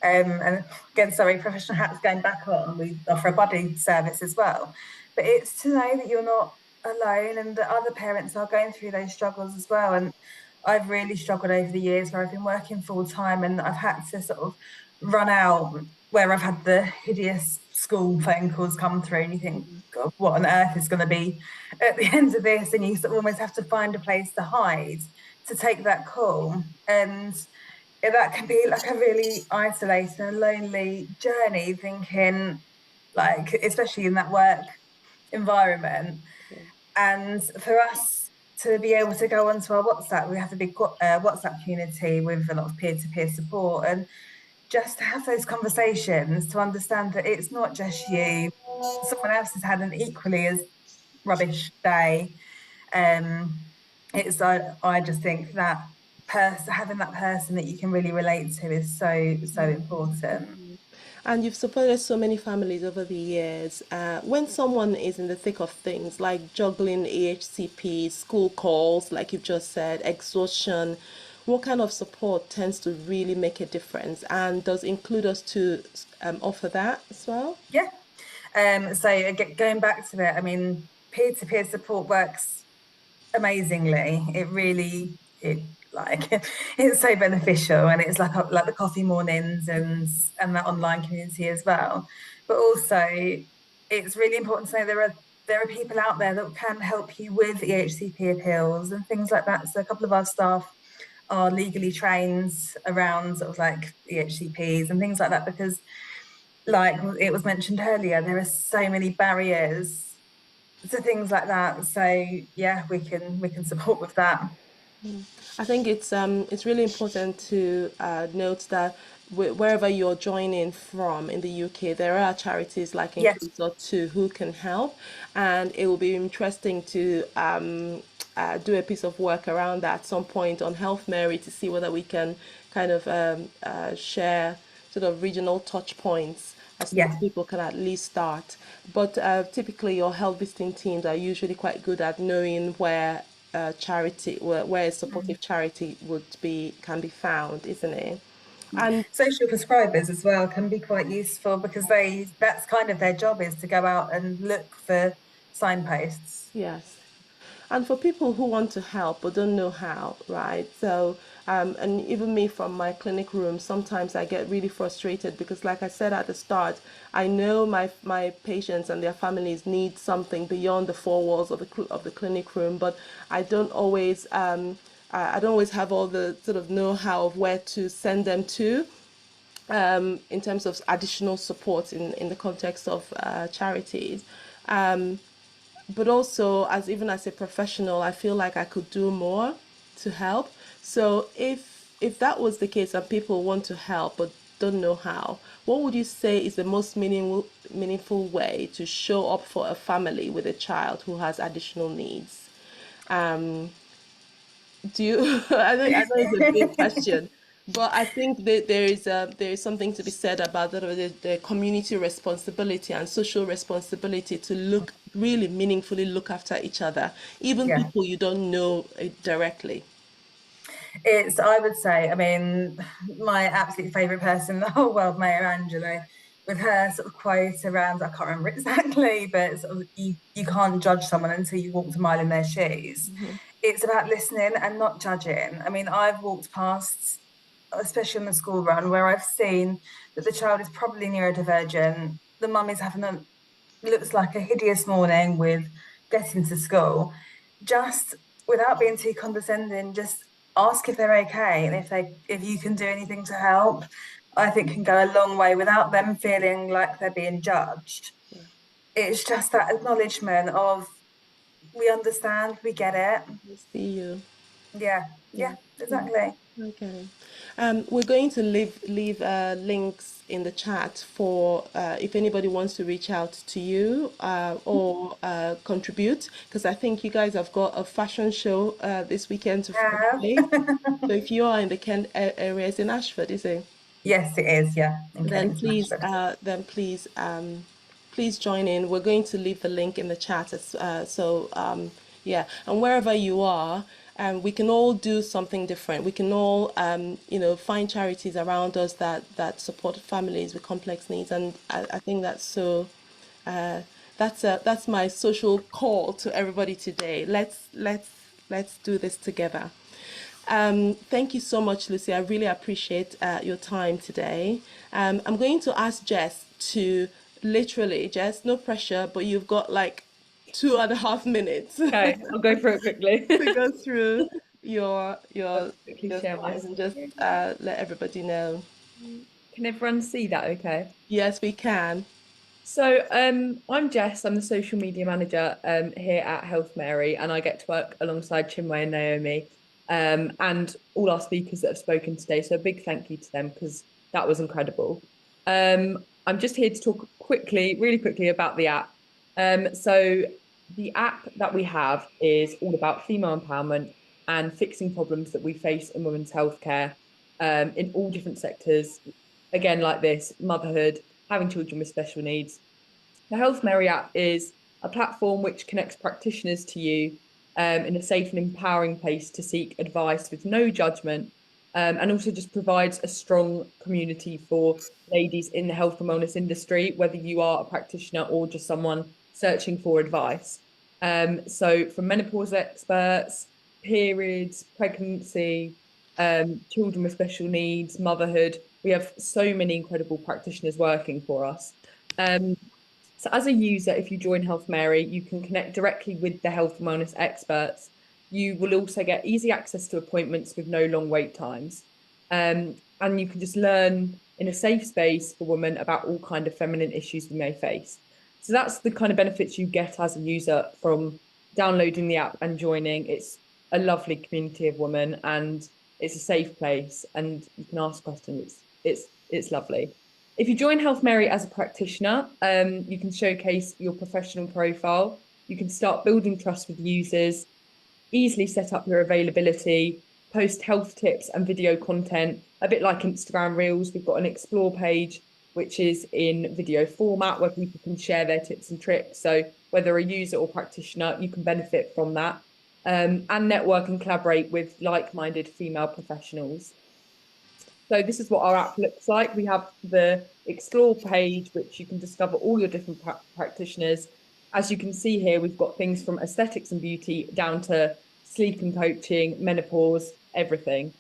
And again, sorry, professional hats going back on. We offer a buddy service as well. But it's to know that you're not alone and that other parents are going through those struggles as well. And I've really struggled over the years where I've been working full time and I've had to sort of run out, where I've had the hideous school phone calls come through, and you think, God, what on earth is going to be at the end of this? And you sort of almost have to find a place to hide to take that call. And that can be like a really isolating and lonely journey, thinking, like, especially in that work environment. And for us to be able to go onto our WhatsApp, we have a big WhatsApp community with a lot of peer-to-peer support, and just to have those conversations to understand that it's not just you, someone else has had an equally as rubbish day. I just think that having that person that you can really relate to is so important. And you've supported so many families over the years. When someone is in the thick of things, like juggling AHCP, school calls, like you've just said, exhaustion, what kind of support tends to really make a difference? And does Include Us to offer that as well? Yeah. So going back to it, I mean, peer-to-peer support works amazingly. It's so beneficial, and it's like the coffee mornings and that online community as well. But also, it's really important to know there are people out there that can help you with EHCP appeals and things like that. So a couple of our staff are legally trained around sort of like EHCPs and things like that, because like it was mentioned earlier, there are so many barriers to things like that. So yeah, we can support with that. I think it's really important to note that wherever you're joining from in the UK, there are charities like Yes. Include Us too who can help, and it will be interesting to do a piece of work around that at some point on HealthMary to see whether we can kind of share sort of regional touch points as to Yeah. where people can at least start. But typically, your health visiting teams are usually quite good at knowing where charity, where a supportive charity can be found, isn't it? And Social prescribers as well can be quite useful, because that's kind of their job, is to go out and look for signposts. yes, and for people who want to help but don't know how, right? So, and even me from my clinic room, sometimes I get really frustrated because, like I said at the start, I know my patients and their families need something beyond the four walls of the clinic room, but I don't always I don't always have all the sort of know-how of where to send them to. In terms of additional support in the context of charities. But also, even as a professional, I feel like I could do more to help. So if that was the case and people want to help but don't know how, what would you say is the most meaningful way to show up for a family with a child who has additional needs? Do you? I know it's a big question, but I think that there is something to be said about the community responsibility and social responsibility to really meaningfully look after each other, even Yeah. people you don't know directly. I would say, I mean, my absolute favourite person in the whole world, Maya Angelou, with her sort of quote around, I can't remember exactly, but sort of, you can't judge someone until you walked a mile in their shoes. It's about listening and not judging. I mean, I've walked past, especially on the school run, where I've seen that the child is probably neurodivergent. The mum is having looks like a hideous morning with getting to school. Just without being too condescending, just ask if they're okay, and if you can do anything to help, I think can go a long way without them feeling like they're being judged. It's just that acknowledgement of, we understand, we get it. I see you. Yeah, exactly. Okay. We're going to leave links in the chat for if anybody wants to reach out to you or contribute, because I think you guys have got a fashion show this weekend to play. So if you are in the Kent area, it's in Ashford, is it? Yes, it is. Yeah. Then please please join in. We're going to leave the link in the chat yeah, and wherever you are, we can all do something different. We can all find charities around us that support families with complex needs, and I think that's so that's my social call to everybody today. Let's do this together. Thank you so much, Lucy. I really appreciate your time today. I'm going to ask Jess to Jess, no pressure, but you've got like 2.5 minutes. Okay, I'll go through it quickly. To go through your share my slides and just let everybody know. Can everyone see that okay? Yes, we can. So I'm Jess, I'm the social media manager here at HealthMary, and I get to work alongside Chinwe and Naomi and all our speakers that have spoken today. So a big thank you to them, because that was incredible. I'm just here to talk really quickly about the app. So the app that we have is all about female empowerment and fixing problems that we face in women's healthcare, in all different sectors. Again, like this, motherhood, having children with special needs. The HealthMary app is a platform which connects practitioners to you, in a safe and empowering place to seek advice with no judgment, and also just provides a strong community for ladies in the health and wellness industry, whether you are a practitioner or just someone searching for advice. So from menopause experts, periods, pregnancy, children with special needs, motherhood, we have so many incredible practitioners working for us. So as a user, if you join HealthMary, you can connect directly with the health and wellness experts. You will also get easy access to appointments with no long wait times. And you can just learn in a safe space for women about all kind of feminine issues we may face. So that's the kind of benefits you get as a user from downloading the app and joining. It's a lovely community of women and it's a safe place and you can ask questions. It's lovely. If you join HealthMary as a practitioner, you can showcase your professional profile. You can start building trust with users, easily set up your availability, post health tips and video content, a bit like Instagram Reels. We've got an explore page, which is in video format where people can share their tips and tricks. So whether a user or practitioner, you can benefit from that, and network and collaborate with like-minded female professionals. So this is what our app looks like. We have the explore page, which you can discover all your different practitioners. As you can see here, we've got things from aesthetics and beauty down to sleep and coaching, menopause, everything.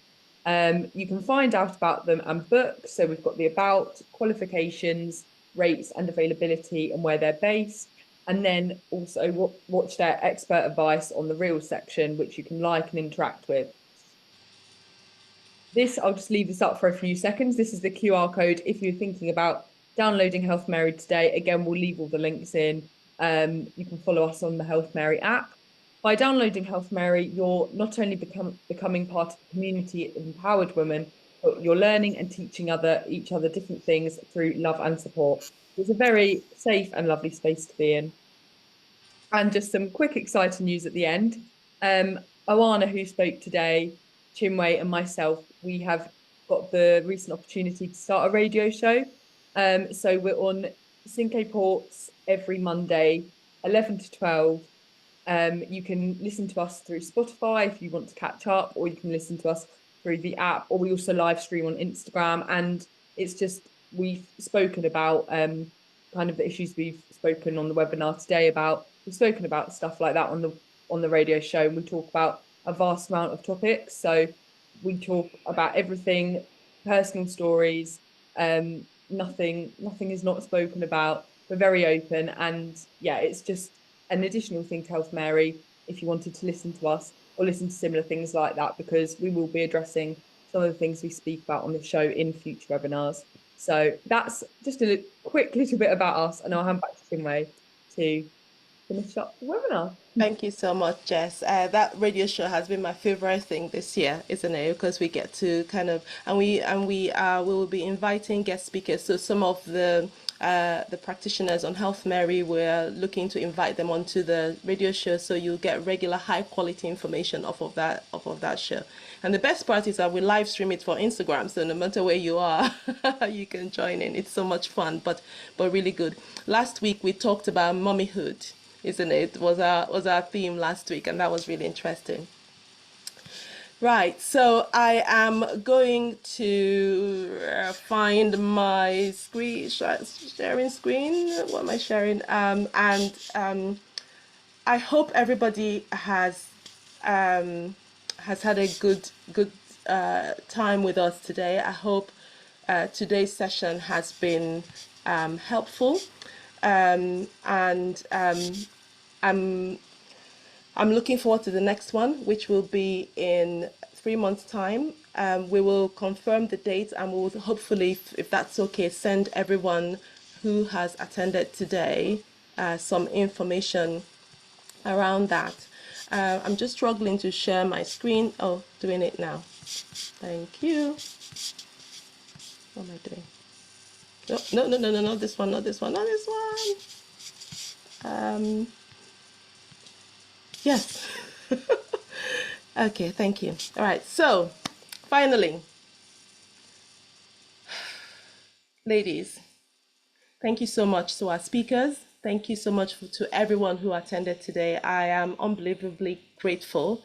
You can find out about them and book. So we've got the about, qualifications, rates and availability and where they're based. And then also watch their expert advice on the Reels section, which you can like and interact with. I'll just leave this up for a few seconds. This is the QR code if you're thinking about downloading HealthMary today. Again, we'll leave all the links in. You can follow us on the HealthMary app. By downloading HealthMary, you're not only becoming part of the community of empowered women, but you're learning and teaching each other different things through love and support. It's a very safe and lovely space to be in. And just some quick exciting news at the end. Oana, who spoke today, Chinwe and myself, we have got the recent opportunity to start a radio show. So we're on Cinque Ports every Monday, 11 to 12. You can listen to us through Spotify if you want to catch up, or you can listen to us through the app, or we also live stream on Instagram. And it's just, we've spoken about kind of the issues we've spoken on the webinar today about. We've spoken about stuff like that on the radio show, and we talk about a vast amount of topics. So we talk about everything, personal stories, nothing is not spoken about. We're very open, and yeah, it's just an additional thing to HealthMary if you wanted to listen to us or listen to similar things like that, because we will be addressing some of the things we speak about on the show in future webinars. So that's just a quick little bit about us, and I'll hand back to Chinwe to finish up the webinar. Thank you so much, Jess. That radio show has been my favorite thing this year, isn't it? Because we get to kind of, and we will be inviting guest speakers. So some of the practitioners on HealthMary, we're looking to invite them onto the radio show, so you'll get regular high quality information off of that show. And the best part is that we live stream it for Instagram, so no matter where you are, you can join in. It's so much fun, but really good. Last week we talked about mommyhood, isn't it? Was our theme last week, and that was really interesting. Right, so I am going to find my screen, sharing screen. What am I sharing? I hope everybody has had a good time with us today. I hope today's session has been helpful, and I'm looking forward to the next one, which will be in 3 months' time. We will confirm the date, and we'll hopefully, if that's okay, send everyone who has attended today some information around that. I'm just struggling to share my screen. Oh, doing it now. Thank you. What am I doing? No, not this one, not this one, not this one. Yes. Okay, thank you. All right, so finally, ladies, thank you so much to our speakers. Thank you so much to everyone who attended today. I am unbelievably grateful.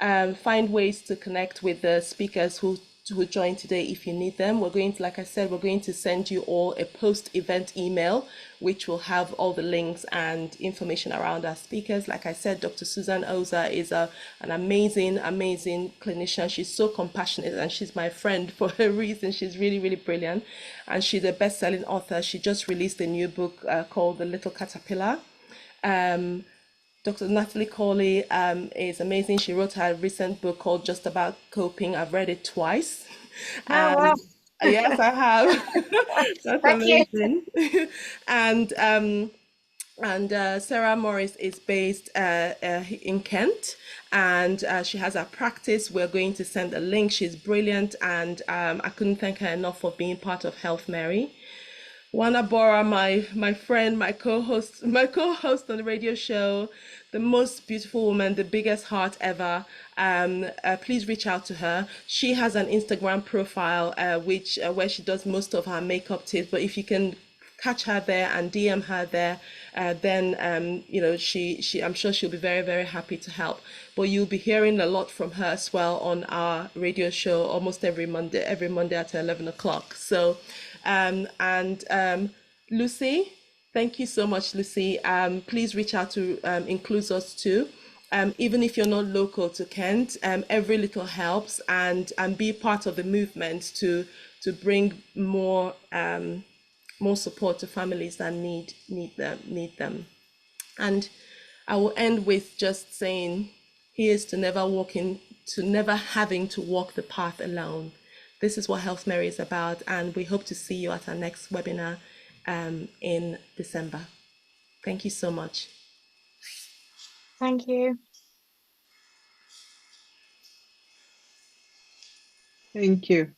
Find ways to connect with the speakers who joined today if you need them. We're going to, like I said, we're going to send you all a post-event email, which will have all the links and information around our speakers. Like I said, Dr. Susan Oza is an amazing clinician. She's so compassionate, and she's my friend for a reason. She's really, really brilliant. And she's a best-selling author. She just released a new book called The Little Caterpillar. Dr. Natalie Corley is amazing. She wrote her recent book called Just About Coping. I've read it twice. Oh, wow. Yes, I have. That's Thank you. amazing. And Sarah Morris is based in Kent, and she has a practice. We're going to send a link. She's brilliant, and I couldn't thank her enough for being part of HealthMary. Wana Bora, my friend, my co-host on the radio show, the most beautiful woman, the biggest heart ever. Please reach out to her. She has an Instagram profile where she does most of her makeup tips. But if you can catch her there and DM her there, then she I'm sure she'll be very, very happy to help. But you'll be hearing a lot from her as well on our radio show almost every Monday at 11 o'clock. So. Lucy, thank you so much, Lucy. Please reach out to Includes Us too. Even if you're not local to Kent, every little helps, and be part of the movement to bring more support to families that need them. And I will end with just saying, here's to never having to walk the path alone. This is what HealthMary is about, and we hope to see you at our next webinar in December. Thank you so much. Thank you. Thank you.